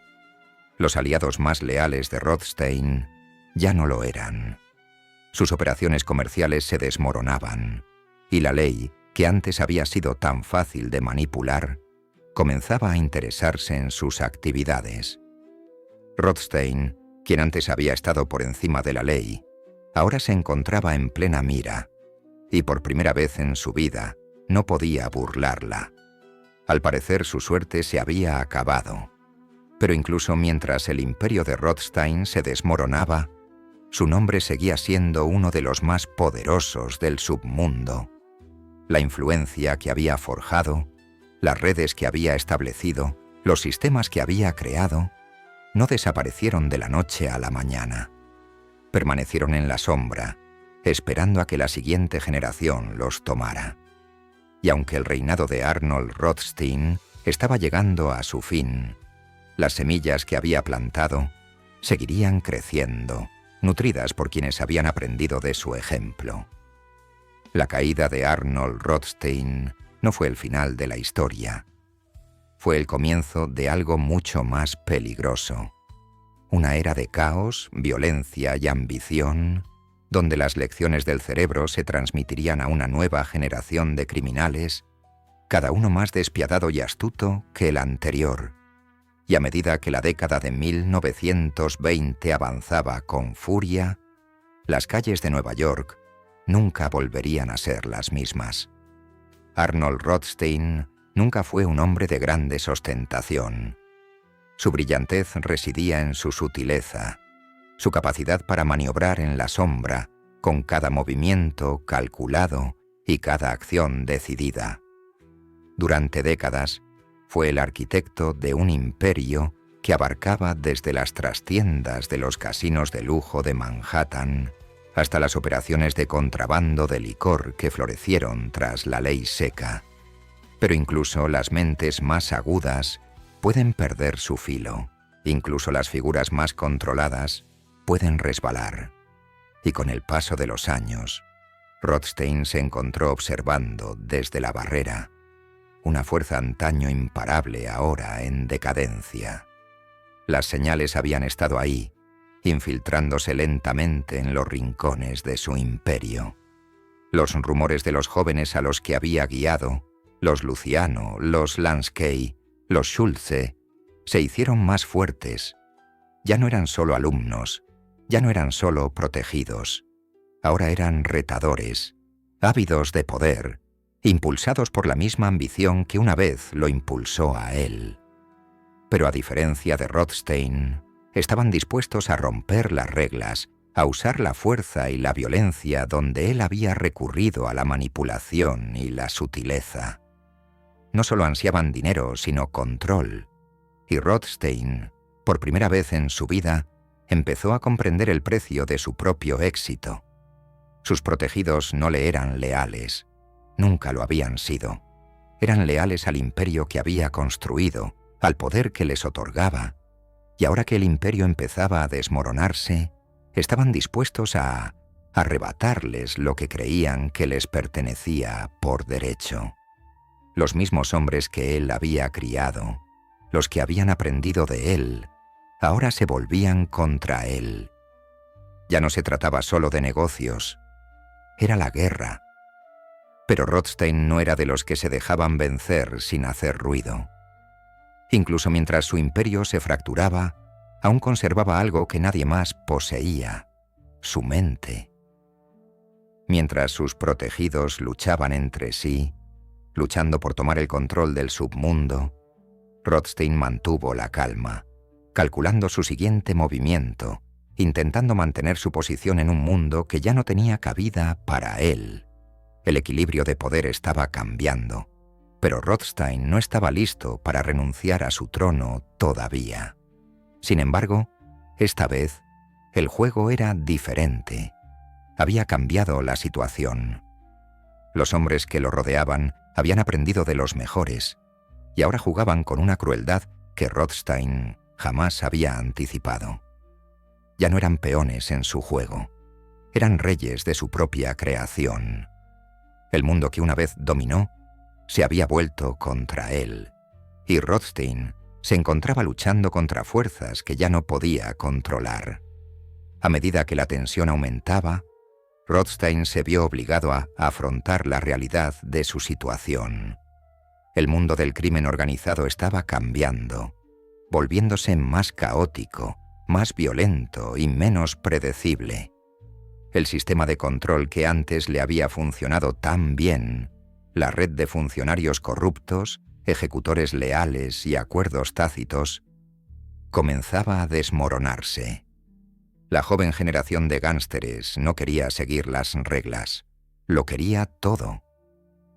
Los aliados más leales de Rothstein ya no lo eran. Sus operaciones comerciales se desmoronaban, y la ley, que antes había sido tan fácil de manipular, comenzaba a interesarse en sus actividades. Rothstein, quien antes había estado por encima de la ley, ahora se encontraba en plena mira, y por primera vez en su vida no podía burlarla. Al parecer su suerte se había acabado, pero incluso mientras el imperio de Rothstein se desmoronaba, su nombre seguía siendo uno de los más poderosos del submundo. La influencia que había forjado, las redes que había establecido, los sistemas que había creado, no desaparecieron de la noche a la mañana. Permanecieron en la sombra, esperando a que la siguiente generación los tomara. Y aunque el reinado de Arnold Rothstein estaba llegando a su fin, las semillas que había plantado seguirían creciendo, nutridas por quienes habían aprendido de su ejemplo. La caída de Arnold Rothstein no fue el final de la historia. Fue el comienzo de algo mucho más peligroso. Una era de caos, violencia y ambición, donde las lecciones del cerebro se transmitirían a una nueva generación de criminales, cada uno más despiadado y astuto que el anterior. Y a medida que la década de 1920 avanzaba con furia, las calles de Nueva York nunca volverían a ser las mismas. Arnold Rothstein nunca fue un hombre de grande ostentación. Su brillantez residía en su sutileza, su capacidad para maniobrar en la sombra, con cada movimiento calculado y cada acción decidida. Durante décadas, fue el arquitecto de un imperio que abarcaba desde las trastiendas de los casinos de lujo de Manhattan hasta las operaciones de contrabando de licor que florecieron tras la ley seca. Pero incluso las mentes más agudas pueden perder su filo. Incluso las figuras más controladas pueden resbalar. Y con el paso de los años, Rothstein se encontró observando desde la barrera una fuerza antaño imparable, ahora en decadencia. Las señales habían estado ahí, infiltrándose lentamente en los rincones de su imperio. Los rumores de los jóvenes a los que había guiado, los Luciano, los Lansky, los Schulze, se hicieron más fuertes. Ya no eran solo alumnos, ya no eran solo protegidos. Ahora eran retadores, ávidos de poder, impulsados por la misma ambición que una vez lo impulsó a él. Pero a diferencia de Rothstein, estaban dispuestos a romper las reglas, a usar la fuerza y la violencia donde él había recurrido a la manipulación y la sutileza. No solo ansiaban dinero, sino control. Y Rothstein, por primera vez en su vida, empezó a comprender el precio de su propio éxito. Sus protegidos no le eran leales. Nunca lo habían sido. Eran leales al imperio que había construido, al poder que les otorgaba, y ahora que el imperio empezaba a desmoronarse, estaban dispuestos a arrebatarles lo que creían que les pertenecía por derecho. Los mismos hombres que él había criado, los que habían aprendido de él, ahora se volvían contra él. Ya no se trataba solo de negocios, era la guerra. Pero Rothstein no era de los que se dejaban vencer sin hacer ruido. Incluso mientras su imperio se fracturaba, aún conservaba algo que nadie más poseía: su mente. Mientras sus protegidos luchaban entre sí, luchando por tomar el control del submundo, Rothstein mantuvo la calma, calculando su siguiente movimiento, intentando mantener su posición en un mundo que ya no tenía cabida para él. El equilibrio de poder estaba cambiando, pero Rothstein no estaba listo para renunciar a su trono todavía. Sin embargo, esta vez, el juego era diferente. Había cambiado la situación. Los hombres que lo rodeaban habían aprendido de los mejores, y ahora jugaban con una crueldad que Rothstein jamás había anticipado. Ya no eran peones en su juego, eran reyes de su propia creación. El mundo que una vez dominó se había vuelto contra él, y Rothstein se encontraba luchando contra fuerzas que ya no podía controlar. A medida que la tensión aumentaba, Rothstein se vio obligado a afrontar la realidad de su situación. El mundo del crimen organizado estaba cambiando, volviéndose más caótico, más violento y menos predecible. El sistema de control que antes le había funcionado tan bien, la red de funcionarios corruptos, ejecutores leales y acuerdos tácitos, comenzaba a desmoronarse. La joven generación de gánsteres no quería seguir las reglas, lo quería todo.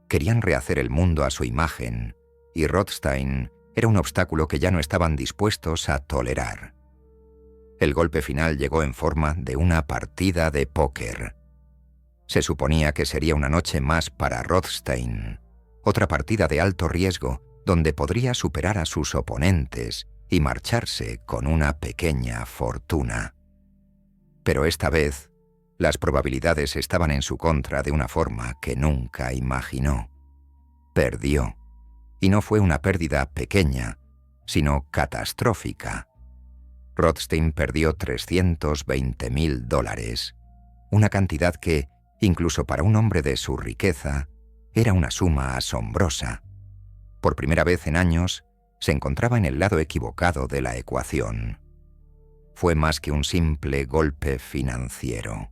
Querían rehacer el mundo a su imagen, y Rothstein era un obstáculo que ya no estaban dispuestos a tolerar. El golpe final llegó en forma de una partida de póker. Se suponía que sería una noche más para Rothstein, otra partida de alto riesgo donde podría superar a sus oponentes y marcharse con una pequeña fortuna. Pero esta vez, las probabilidades estaban en su contra de una forma que nunca imaginó. Perdió, y no fue una pérdida pequeña, sino catastrófica. Rothstein perdió $320.000, una cantidad que, incluso para un hombre de su riqueza, era una suma asombrosa. Por primera vez en años, se encontraba en el lado equivocado de la ecuación. Fue más que un simple golpe financiero.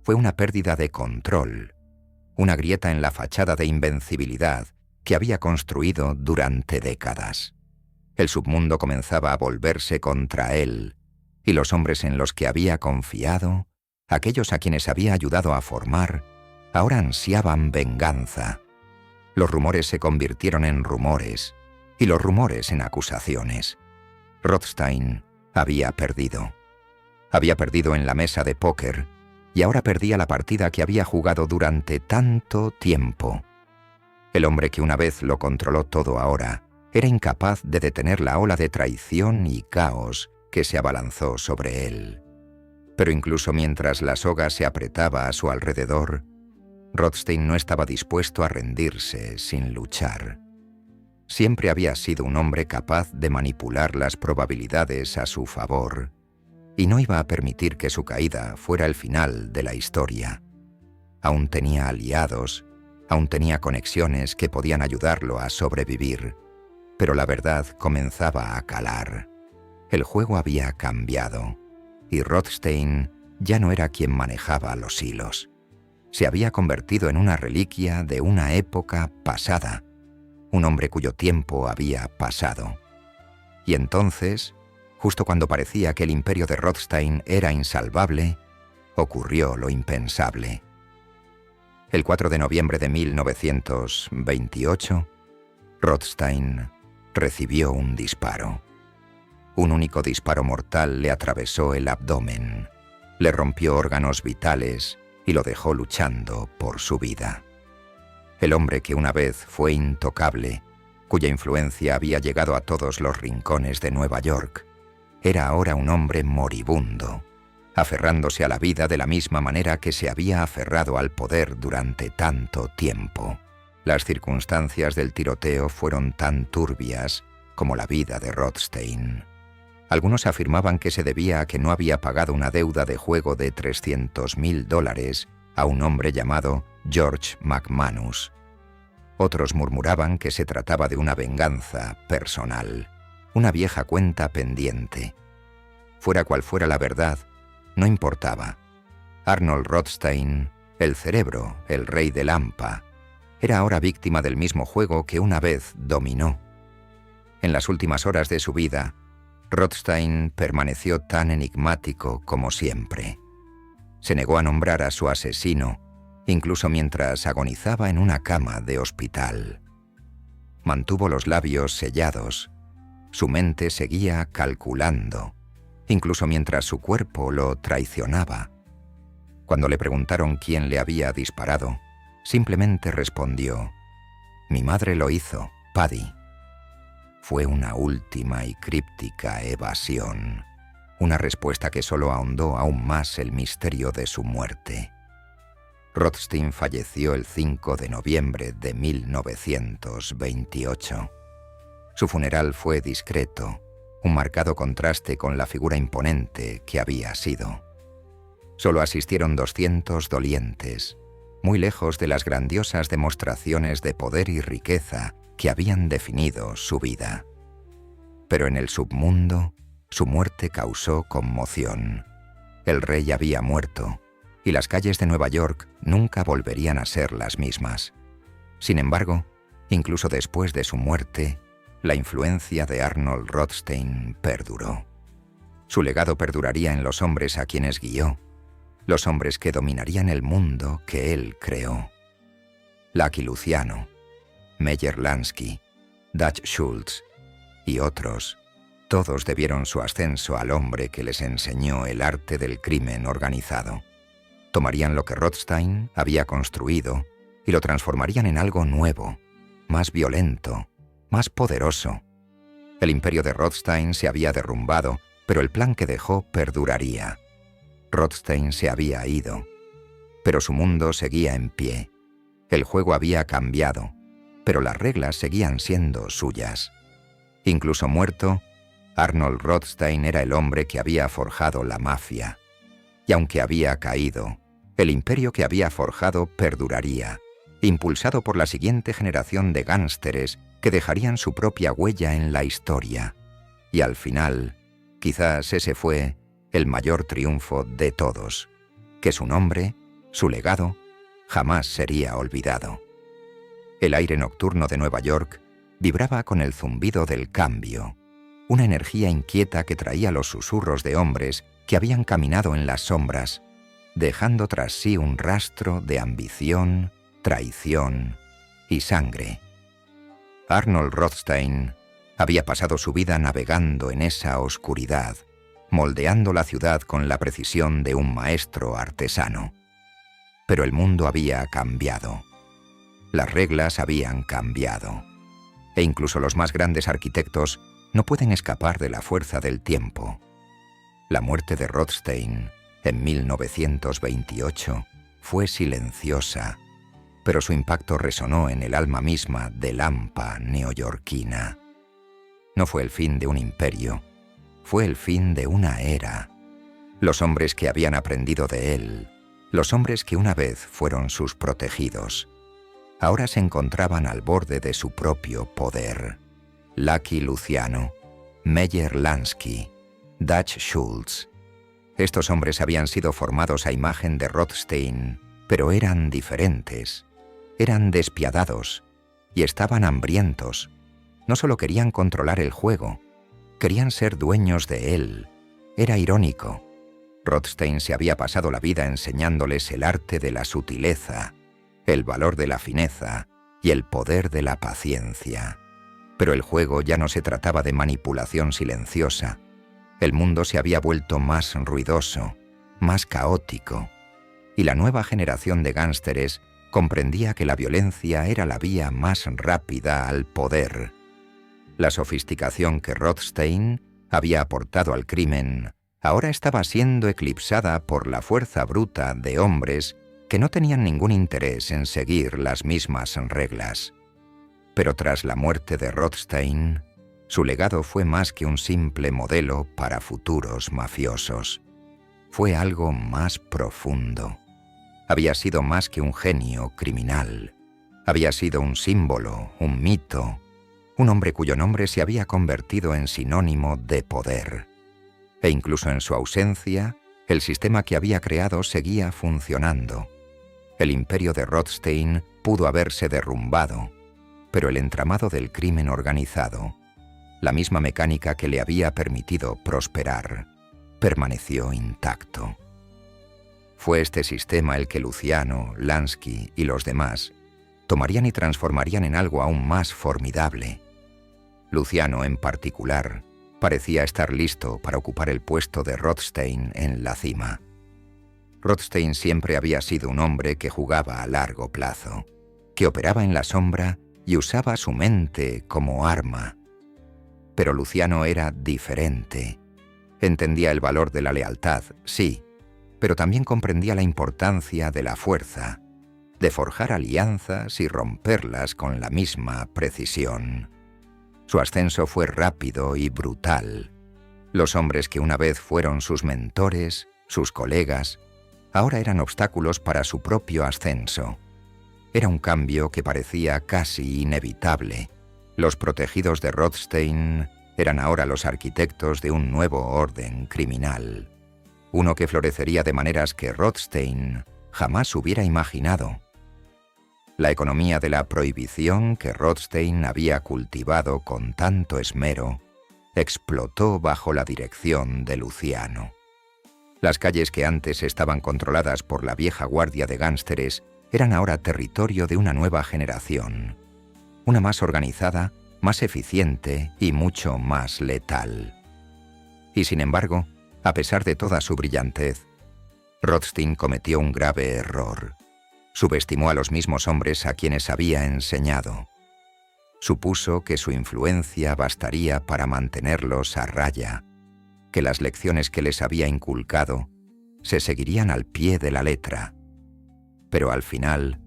Fue una pérdida de control, una grieta en la fachada de invencibilidad que había construido durante décadas. El submundo comenzaba a volverse contra él, y los hombres en los que había confiado, aquellos a quienes había ayudado a formar, ahora ansiaban venganza. Los rumores se convirtieron en rumores, y los rumores en acusaciones. Rothstein había perdido. Había perdido en la mesa de póker, y ahora perdía la partida que había jugado durante tanto tiempo. El hombre que una vez lo controló todo ahora era incapaz de detener la ola de traición y caos que se abalanzó sobre él. Pero incluso mientras la soga se apretaba a su alrededor, Rothstein no estaba dispuesto a rendirse sin luchar. Siempre había sido un hombre capaz de manipular las probabilidades a su favor, y no iba a permitir que su caída fuera el final de la historia. Aún tenía aliados, aún tenía conexiones que podían ayudarlo a sobrevivir, pero la verdad comenzaba a calar. El juego había cambiado, y Rothstein ya no era quien manejaba los hilos. Se había convertido en una reliquia de una época pasada, un hombre cuyo tiempo había pasado. Y entonces, justo cuando parecía que el imperio de Rothstein era insalvable, ocurrió lo impensable. El 4 de noviembre de 1928, Rothstein recibió un disparo. Un único disparo mortal le atravesó el abdomen, le rompió órganos vitales y lo dejó luchando por su vida. El hombre que una vez fue intocable, cuya influencia había llegado a todos los rincones de Nueva York, era ahora un hombre moribundo, aferrándose a la vida de la misma manera que se había aferrado al poder durante tanto tiempo. Las circunstancias del tiroteo fueron tan turbias como la vida de Rothstein. Algunos afirmaban que se debía a que no había pagado una deuda de juego de $300.000 a un hombre llamado George McManus. Otros murmuraban que se trataba de una venganza personal, una vieja cuenta pendiente. Fuera cual fuera la verdad, no importaba. Arnold Rothstein, el cerebro, el rey del hampa, era ahora víctima del mismo juego que una vez dominó. En las últimas horas de su vida, Rothstein permaneció tan enigmático como siempre. Se negó a nombrar a su asesino, incluso mientras agonizaba en una cama de hospital. Mantuvo los labios sellados. Su mente seguía calculando, incluso mientras su cuerpo lo traicionaba. Cuando le preguntaron quién le había disparado, simplemente respondió: «Mi madre lo hizo, Paddy». Fue una última y críptica evasión, una respuesta que solo ahondó aún más el misterio de su muerte. Rothstein falleció el 5 de noviembre de 1928. Su funeral fue discreto, un marcado contraste con la figura imponente que había sido. Solo asistieron 200 dolientes, muy lejos de las grandiosas demostraciones de poder y riqueza que habían definido su vida. Pero en el submundo, su muerte causó conmoción. El rey había muerto, y las calles de Nueva York nunca volverían a ser las mismas. Sin embargo, incluso después de su muerte, la influencia de Arnold Rothstein perduró. Su legado perduraría en los hombres a quienes guió, los hombres que dominarían el mundo que él creó. Lucky Luciano, Meyer Lansky, Dutch Schultz y otros, todos debieron su ascenso al hombre que les enseñó el arte del crimen organizado. Tomarían lo que Rothstein había construido y lo transformarían en algo nuevo, más violento, más poderoso. El imperio de Rothstein se había derrumbado, pero el plan que dejó perduraría. Rothstein se había ido, pero su mundo seguía en pie. El juego había cambiado, pero las reglas seguían siendo suyas. Incluso muerto, Arnold Rothstein era el hombre que había forjado la mafia. Y aunque había caído, el imperio que había forjado perduraría, impulsado por la siguiente generación de gánsteres que dejarían su propia huella en la historia. Y al final, quizás ese fue el mayor triunfo de todos, que su nombre, su legado, jamás sería olvidado. El aire nocturno de Nueva York vibraba con el zumbido del cambio, una energía inquieta que traía los susurros de hombres que habían caminado en las sombras, dejando tras sí un rastro de ambición, traición y sangre. Arnold Rothstein había pasado su vida navegando en esa oscuridad, moldeando la ciudad con la precisión de un maestro artesano. Pero el mundo había cambiado. Las reglas habían cambiado. E incluso los más grandes arquitectos no pueden escapar de la fuerza del tiempo. La muerte de Rothstein en 1928 fue silenciosa, pero su impacto resonó en el alma misma del hampa neoyorquina. No fue el fin de un imperio, fue el fin de una era. Los hombres que habían aprendido de él, los hombres que una vez fueron sus protegidos, ahora se encontraban al borde de su propio poder. Lucky Luciano, Meyer Lansky, Dutch Schultz. Estos hombres habían sido formados a imagen de Rothstein, pero eran diferentes. Eran despiadados y estaban hambrientos. No solo querían controlar el juego, querían ser dueños de él. Era irónico. Rothstein se había pasado la vida enseñándoles el arte de la sutileza, el valor de la fineza y el poder de la paciencia. Pero el juego ya no se trataba de manipulación silenciosa. El mundo se había vuelto más ruidoso, más caótico, y la nueva generación de gánsteres comprendía que la violencia era la vía más rápida al poder. La sofisticación que Rothstein había aportado al crimen ahora estaba siendo eclipsada por la fuerza bruta de hombres que no tenían ningún interés en seguir las mismas reglas. Pero tras la muerte de Rothstein, su legado fue más que un simple modelo para futuros mafiosos. Fue algo más profundo. Había sido más que un genio criminal. Había sido un símbolo, un mito, un hombre cuyo nombre se había convertido en sinónimo de poder. E incluso en su ausencia, el sistema que había creado seguía funcionando. El imperio de Rothstein pudo haberse derrumbado, pero el entramado del crimen organizado la misma mecánica que le había permitido prosperar, permaneció intacto. Fue este sistema el que Luciano, Lansky y los demás tomarían y transformarían en algo aún más formidable. Luciano, en particular, parecía estar listo para ocupar el puesto de Rothstein en la cima. Rothstein siempre había sido un hombre que jugaba a largo plazo, que operaba en la sombra y usaba su mente como arma. Pero Luciano era diferente. Entendía el valor de la lealtad, sí, pero también comprendía la importancia de la fuerza, de forjar alianzas y romperlas con la misma precisión. Su ascenso fue rápido y brutal. Los hombres que una vez fueron sus mentores, sus colegas, ahora eran obstáculos para su propio ascenso. Era un cambio que parecía casi inevitable. Los protegidos de Rothstein eran ahora los arquitectos de un nuevo orden criminal, uno que florecería de maneras que Rothstein jamás hubiera imaginado. La economía de la prohibición que Rothstein había cultivado con tanto esmero explotó bajo la dirección de Luciano. Las calles que antes estaban controladas por la vieja guardia de gánsteres eran ahora territorio de una nueva generación, una más organizada, más eficiente y mucho más letal. Y sin embargo, a pesar de toda su brillantez, Rothstein cometió un grave error. Subestimó a los mismos hombres a quienes había enseñado. Supuso que su influencia bastaría para mantenerlos a raya, que las lecciones que les había inculcado se seguirían al pie de la letra. Pero al final,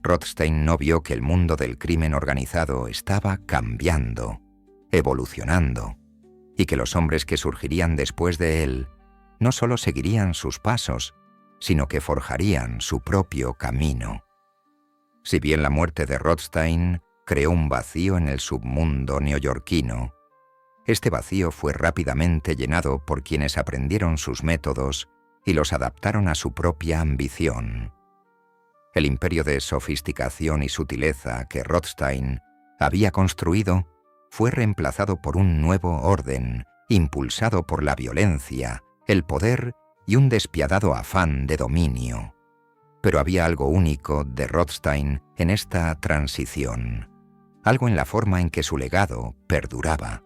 Rothstein no vio que el mundo del crimen organizado estaba cambiando, evolucionando, y que los hombres que surgirían después de él no solo seguirían sus pasos, sino que forjarían su propio camino. Si bien la muerte de Rothstein creó un vacío en el submundo neoyorquino, este vacío fue rápidamente llenado por quienes aprendieron sus métodos y los adaptaron a su propia ambición. El imperio de sofisticación y sutileza que Rothstein había construido fue reemplazado por un nuevo orden, impulsado por la violencia, el poder y un despiadado afán de dominio. Pero había algo único de Rothstein en esta transición, algo en la forma en que su legado perduraba.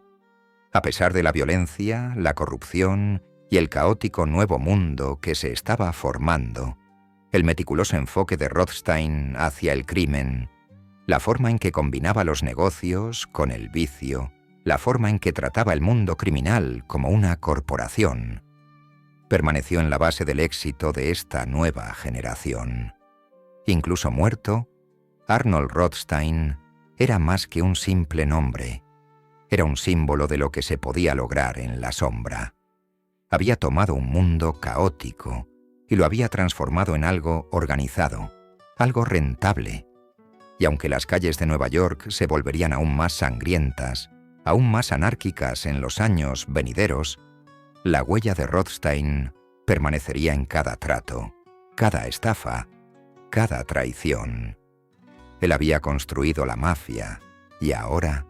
A pesar de la violencia, la corrupción y el caótico nuevo mundo que se estaba formando, el meticuloso enfoque de Rothstein hacia el crimen, la forma en que combinaba los negocios con el vicio, la forma en que trataba el mundo criminal como una corporación, permaneció en la base del éxito de esta nueva generación. Incluso muerto, Arnold Rothstein era más que un simple nombre. Era un símbolo de lo que se podía lograr en la sombra. Había tomado un mundo caótico y lo había transformado en algo organizado, algo rentable. Y aunque las calles de Nueva York se volverían aún más sangrientas, aún más anárquicas en los años venideros, la huella de Rothstein permanecería en cada trato, cada estafa, cada traición. Él había construido la mafia y ahora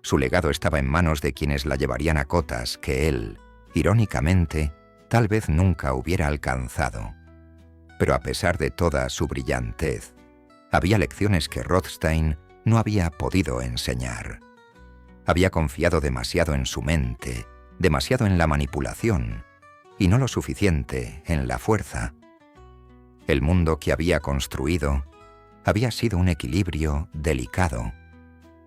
su legado estaba en manos de quienes la llevarían a cotas que él, irónicamente, tal vez nunca hubiera alcanzado. Pero a pesar de toda su brillantez, había lecciones que Rothstein no había podido enseñar. Había confiado demasiado en su mente, demasiado en la manipulación, y no lo suficiente en la fuerza. El mundo que había construido había sido un equilibrio delicado,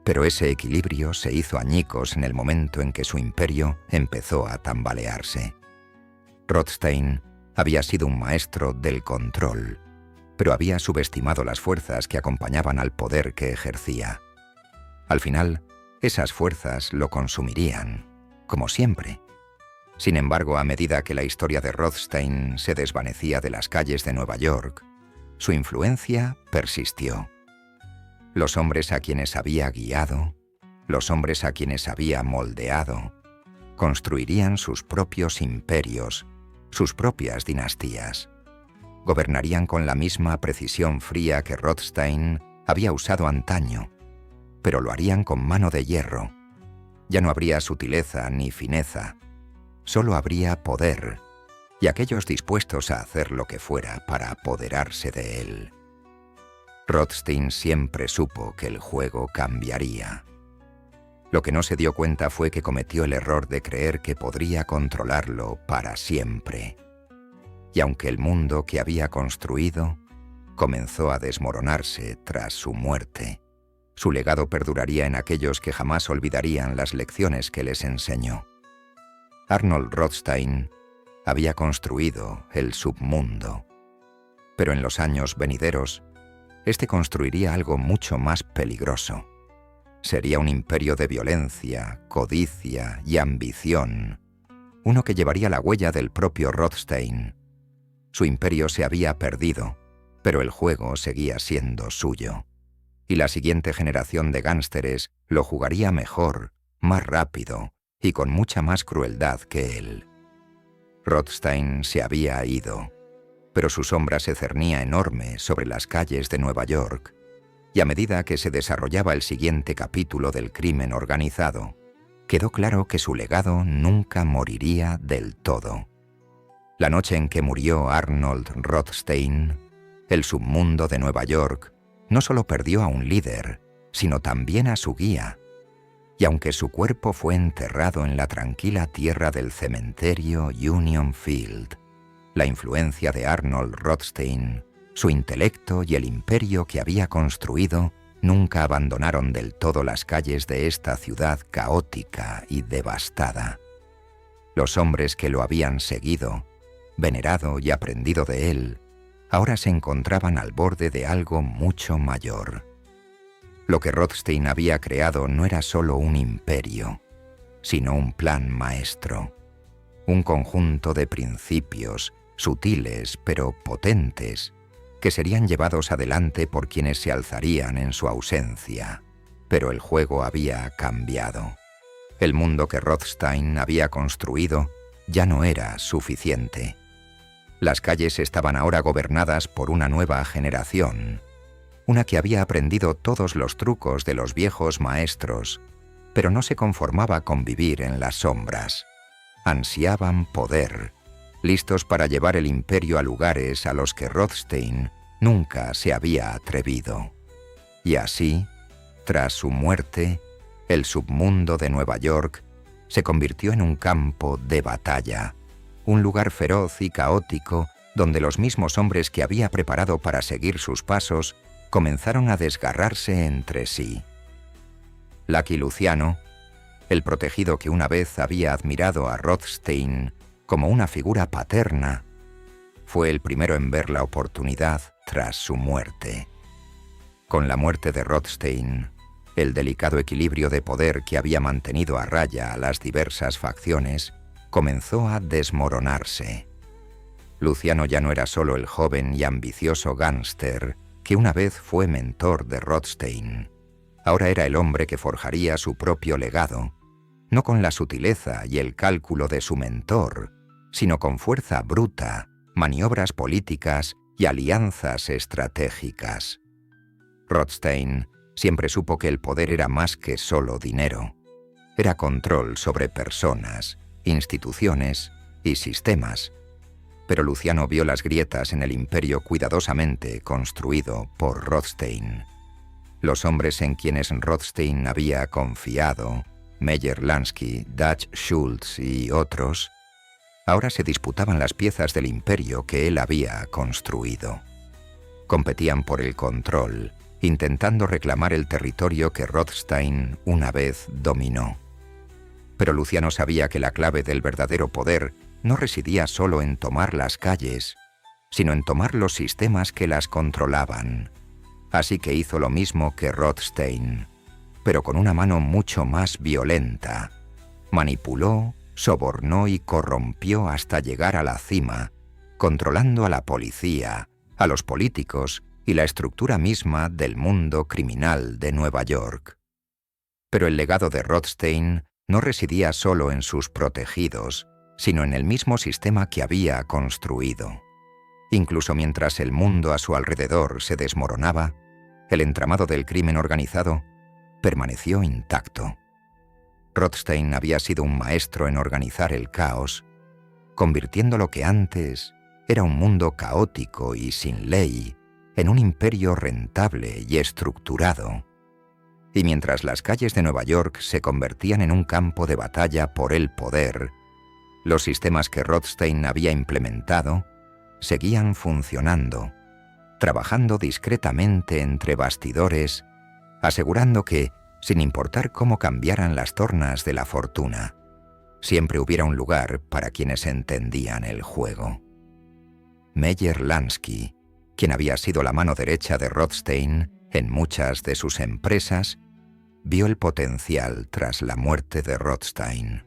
pero ese equilibrio se hizo añicos en el momento en que su imperio empezó a tambalearse. Rothstein había sido un maestro del control, pero había subestimado las fuerzas que acompañaban al poder que ejercía. Al final, esas fuerzas lo consumirían, como siempre. Sin embargo, a medida que la historia de Rothstein se desvanecía de las calles de Nueva York, su influencia persistió. Los hombres a quienes había guiado, los hombres a quienes había moldeado, construirían sus propios imperios, sus propias dinastías. Gobernarían con la misma precisión fría que Rothstein había usado antaño, pero lo harían con mano de hierro. Ya no habría sutileza ni fineza, solo habría poder, y aquellos dispuestos a hacer lo que fuera para apoderarse de él. Rothstein siempre supo que el juego cambiaría. Lo que no se dio cuenta fue que cometió el error de creer que podría controlarlo para siempre. Y aunque el mundo que había construido comenzó a desmoronarse tras su muerte, su legado perduraría en aquellos que jamás olvidarían las lecciones que les enseñó. Arnold Rothstein había construido el submundo, pero en los años venideros, este construiría algo mucho más peligroso. Sería un imperio de violencia, codicia y ambición, uno que llevaría la huella del propio Rothstein. Su imperio se había perdido, pero el juego seguía siendo suyo. Y la siguiente generación de gánsteres lo jugaría mejor, más rápido y con mucha más crueldad que él. Rothstein se había ido, pero su sombra se cernía enorme sobre las calles de Nueva York, y a medida que se desarrollaba el siguiente capítulo del crimen organizado, quedó claro que su legado nunca moriría del todo. La noche en que murió Arnold Rothstein, el submundo de Nueva York no solo perdió a un líder, sino también a su guía. Y aunque su cuerpo fue enterrado en la tranquila tierra del cementerio Union Field, la influencia de Arnold Rothstein, su intelecto y el imperio que había construido nunca abandonaron del todo las calles de esta ciudad caótica y devastada. Los hombres que lo habían seguido, venerado y aprendido de él, ahora se encontraban al borde de algo mucho mayor. Lo que Rothstein había creado no era solo un imperio, sino un plan maestro, un conjunto de principios sutiles pero potentes que serían llevados adelante por quienes se alzarían en su ausencia. Pero el juego había cambiado. El mundo que Rothstein había construido ya no era suficiente. Las calles estaban ahora gobernadas por una nueva generación, una que había aprendido todos los trucos de los viejos maestros, pero no se conformaba con vivir en las sombras. Ansiaban poder, listos para llevar el imperio a lugares a los que Rothstein nunca se había atrevido. Y así, tras su muerte, el submundo de Nueva York se convirtió en un campo de batalla, un lugar feroz y caótico donde los mismos hombres que había preparado para seguir sus pasos comenzaron a desgarrarse entre sí. Lucky Luciano, el protegido que una vez había admirado a Rothstein como una figura paterna, fue el primero en ver la oportunidad tras su muerte. Con la muerte de Rothstein, el delicado equilibrio de poder que había mantenido a raya a las diversas facciones comenzó a desmoronarse. Luciano ya no era solo el joven y ambicioso gánster que una vez fue mentor de Rothstein. Ahora era el hombre que forjaría su propio legado, no con la sutileza y el cálculo de su mentor, sino con fuerza bruta, maniobras políticas y alianzas estratégicas. Rothstein siempre supo que el poder era más que solo dinero. Era control sobre personas, instituciones y sistemas. Pero Luciano vio las grietas en el imperio cuidadosamente construido por Rothstein. Los hombres en quienes Rothstein había confiado, Meyer Lansky, Dutch Schultz y otros, ahora se disputaban las piezas del imperio que él había construido. Competían por el control, intentando reclamar el territorio que Rothstein una vez dominó. Pero Luciano sabía que la clave del verdadero poder no residía solo en tomar las calles, sino en tomar los sistemas que las controlaban. Así que hizo lo mismo que Rothstein, pero con una mano mucho más violenta. Manipuló, sobornó y corrompió hasta llegar a la cima, controlando a la policía, a los políticos y la estructura misma del mundo criminal de Nueva York. Pero el legado de Rothstein no residía solo en sus protegidos, sino en el mismo sistema que había construido. Incluso mientras el mundo a su alrededor se desmoronaba, el entramado del crimen organizado permaneció intacto. Rothstein había sido un maestro en organizar el caos, convirtiendo lo que antes era un mundo caótico y sin ley en un imperio rentable y estructurado. Y mientras las calles de Nueva York se convertían en un campo de batalla por el poder, los sistemas que Rothstein había implementado seguían funcionando, trabajando discretamente entre bastidores, asegurando que, sin importar cómo cambiaran las tornas de la fortuna, siempre hubiera un lugar para quienes entendían el juego. Meyer Lansky, quien había sido la mano derecha de Rothstein en muchas de sus empresas, vio el potencial tras la muerte de Rothstein.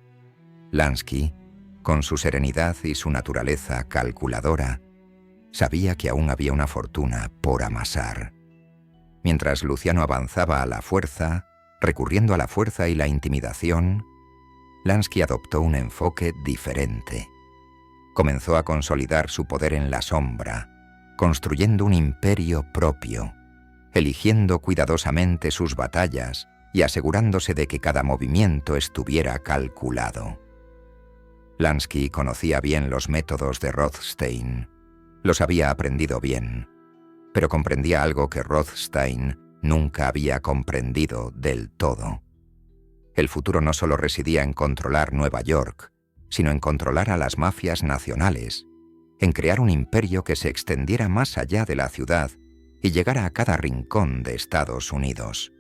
Lansky, con su serenidad y su naturaleza calculadora, sabía que aún había una fortuna por amasar. Mientras Luciano avanzaba a la fuerza, recurriendo a la fuerza y la intimidación, Lansky adoptó un enfoque diferente. Comenzó a consolidar su poder en la sombra, construyendo un imperio propio, eligiendo cuidadosamente sus batallas y asegurándose de que cada movimiento estuviera calculado. Lansky conocía bien los métodos de Rothstein, los había aprendido bien, pero comprendía algo que Rothstein nunca había comprendido del todo. El futuro no solo residía en controlar Nueva York, sino en controlar a las mafias nacionales, en crear un imperio que se extendiera más allá de la ciudad y llegara a cada rincón de Estados Unidos.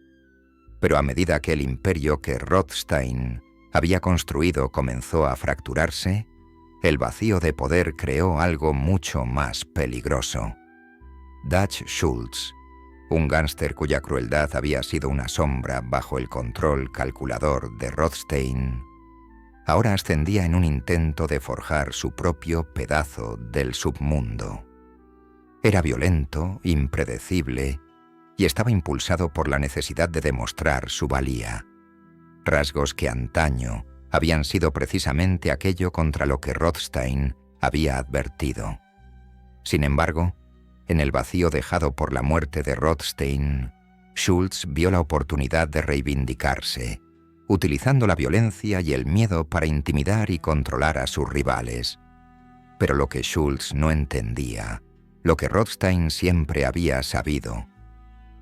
Pero a medida que el imperio que Rothstein había construido comenzó a fracturarse, el vacío de poder creó algo mucho más peligroso. Dutch Schultz, un gángster cuya crueldad había sido una sombra bajo el control calculador de Rothstein, ahora ascendía en un intento de forjar su propio pedazo del submundo. Era violento, impredecible, y estaba impulsado por la necesidad de demostrar su valía, rasgos que antaño habían sido precisamente aquello contra lo que Rothstein había advertido. Sin embargo, en el vacío dejado por la muerte de Rothstein, Schultz vio la oportunidad de reivindicarse, utilizando la violencia y el miedo para intimidar y controlar a sus rivales. Pero lo que Schultz no entendía, lo que Rothstein siempre había sabido,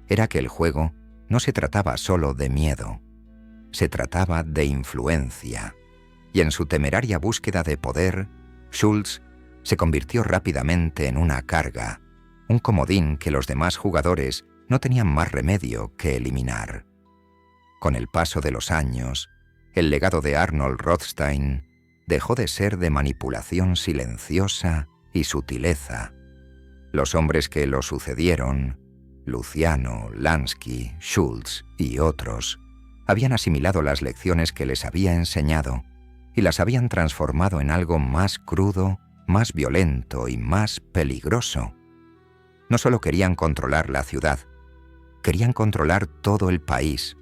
era que el juego no se trataba solo de miedo, se trataba de influencia, y en su temeraria búsqueda de poder, Schultz se convirtió rápidamente en una carga, un comodín que los demás jugadores no tenían más remedio que eliminar. Con el paso de los años, el legado de Arnold Rothstein dejó de ser de manipulación silenciosa y sutileza. Los hombres que lo sucedieron, Luciano, Lansky, Schultz y otros, habían asimilado las lecciones que les había enseñado y las habían transformado en algo más crudo, más violento y más peligroso. No solo querían controlar la ciudad, querían controlar todo el país.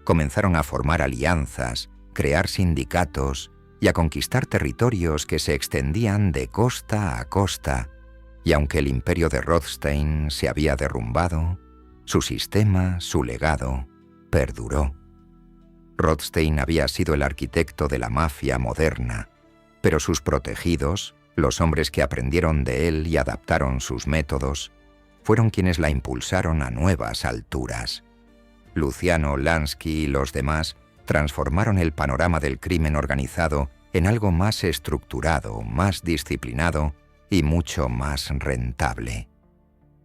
Comenzaron a formar alianzas, crear sindicatos y a conquistar territorios que se extendían de costa a costa, y aunque el imperio de Rothstein se había derrumbado, su sistema, su legado, perduró. Rothstein había sido el arquitecto de la mafia moderna, pero sus protegidos, los hombres que aprendieron de él y adaptaron sus métodos, fueron quienes la impulsaron a nuevas alturas. Luciano, Lansky y los demás transformaron el panorama del crimen organizado en algo más estructurado, más disciplinado y mucho más rentable.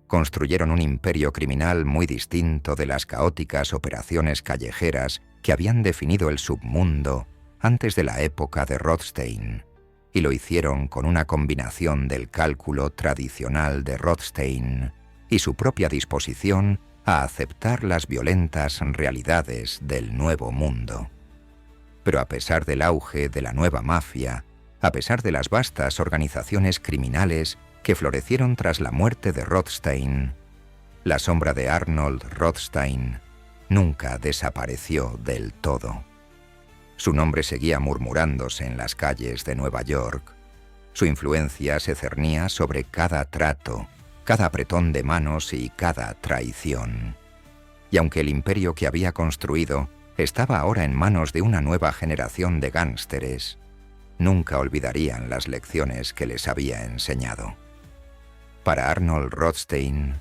Construyeron un imperio criminal muy distinto de las caóticas operaciones callejeras que habían definido el submundo antes de la época de Rothstein, y lo hicieron con una combinación del cálculo tradicional de Rothstein y su propia disposición a aceptar las violentas realidades del nuevo mundo. Pero a pesar del auge de la nueva mafia, a pesar de las vastas organizaciones criminales que florecieron tras la muerte de Rothstein, la sombra de Arnold Rothstein nunca desapareció del todo. Su nombre seguía murmurándose en las calles de Nueva York. Su influencia se cernía sobre cada trato, cada apretón de manos y cada traición. Y aunque el imperio que había construido estaba ahora en manos de una nueva generación de gánsteres. Nunca olvidarían las lecciones que les había enseñado. Para Arnold Rothstein,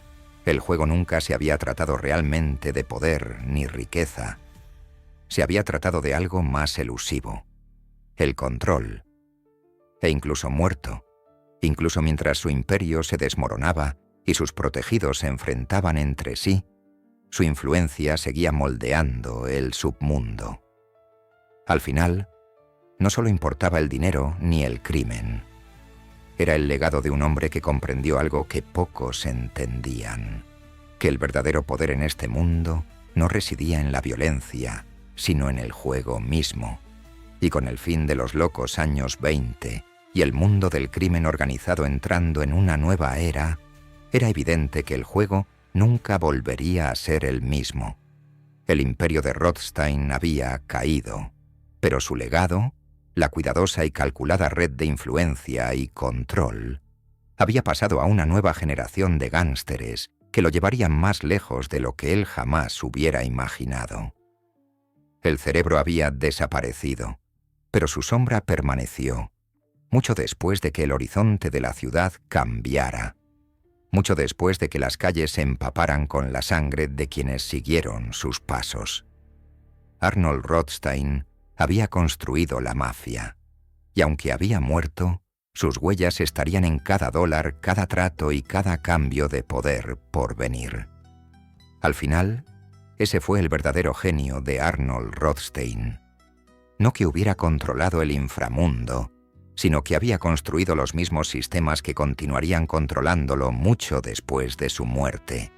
el juego nunca se había tratado realmente de poder ni riqueza. Se había tratado de algo más elusivo, el control. E incluso muerto, incluso mientras su imperio se desmoronaba y sus protegidos se enfrentaban entre sí, su influencia seguía moldeando el submundo. Al final, no solo importaba el dinero ni el crimen. Era el legado de un hombre que comprendió algo que pocos entendían, que el verdadero poder en este mundo no residía en la violencia, sino en el juego mismo. Y con el fin de los locos años 20 y el mundo del crimen organizado entrando en una nueva era, era evidente que el juego nunca volvería a ser el mismo. El imperio de Rothstein había caído, pero su legado, la cuidadosa y calculada red de influencia y control, había pasado a una nueva generación de gánsteres que lo llevarían más lejos de lo que él jamás hubiera imaginado. El cerebro había desaparecido, pero su sombra permaneció, mucho después de que el horizonte de la ciudad cambiara, mucho después de que las calles se empaparan con la sangre de quienes siguieron sus pasos. Arnold Rothstein había construido la mafia, y aunque había muerto, sus huellas estarían en cada dólar, cada trato y cada cambio de poder por venir. Al final, ese fue el verdadero genio de Arnold Rothstein. No que hubiera controlado el inframundo, sino que había construido los mismos sistemas que continuarían controlándolo mucho después de su muerte.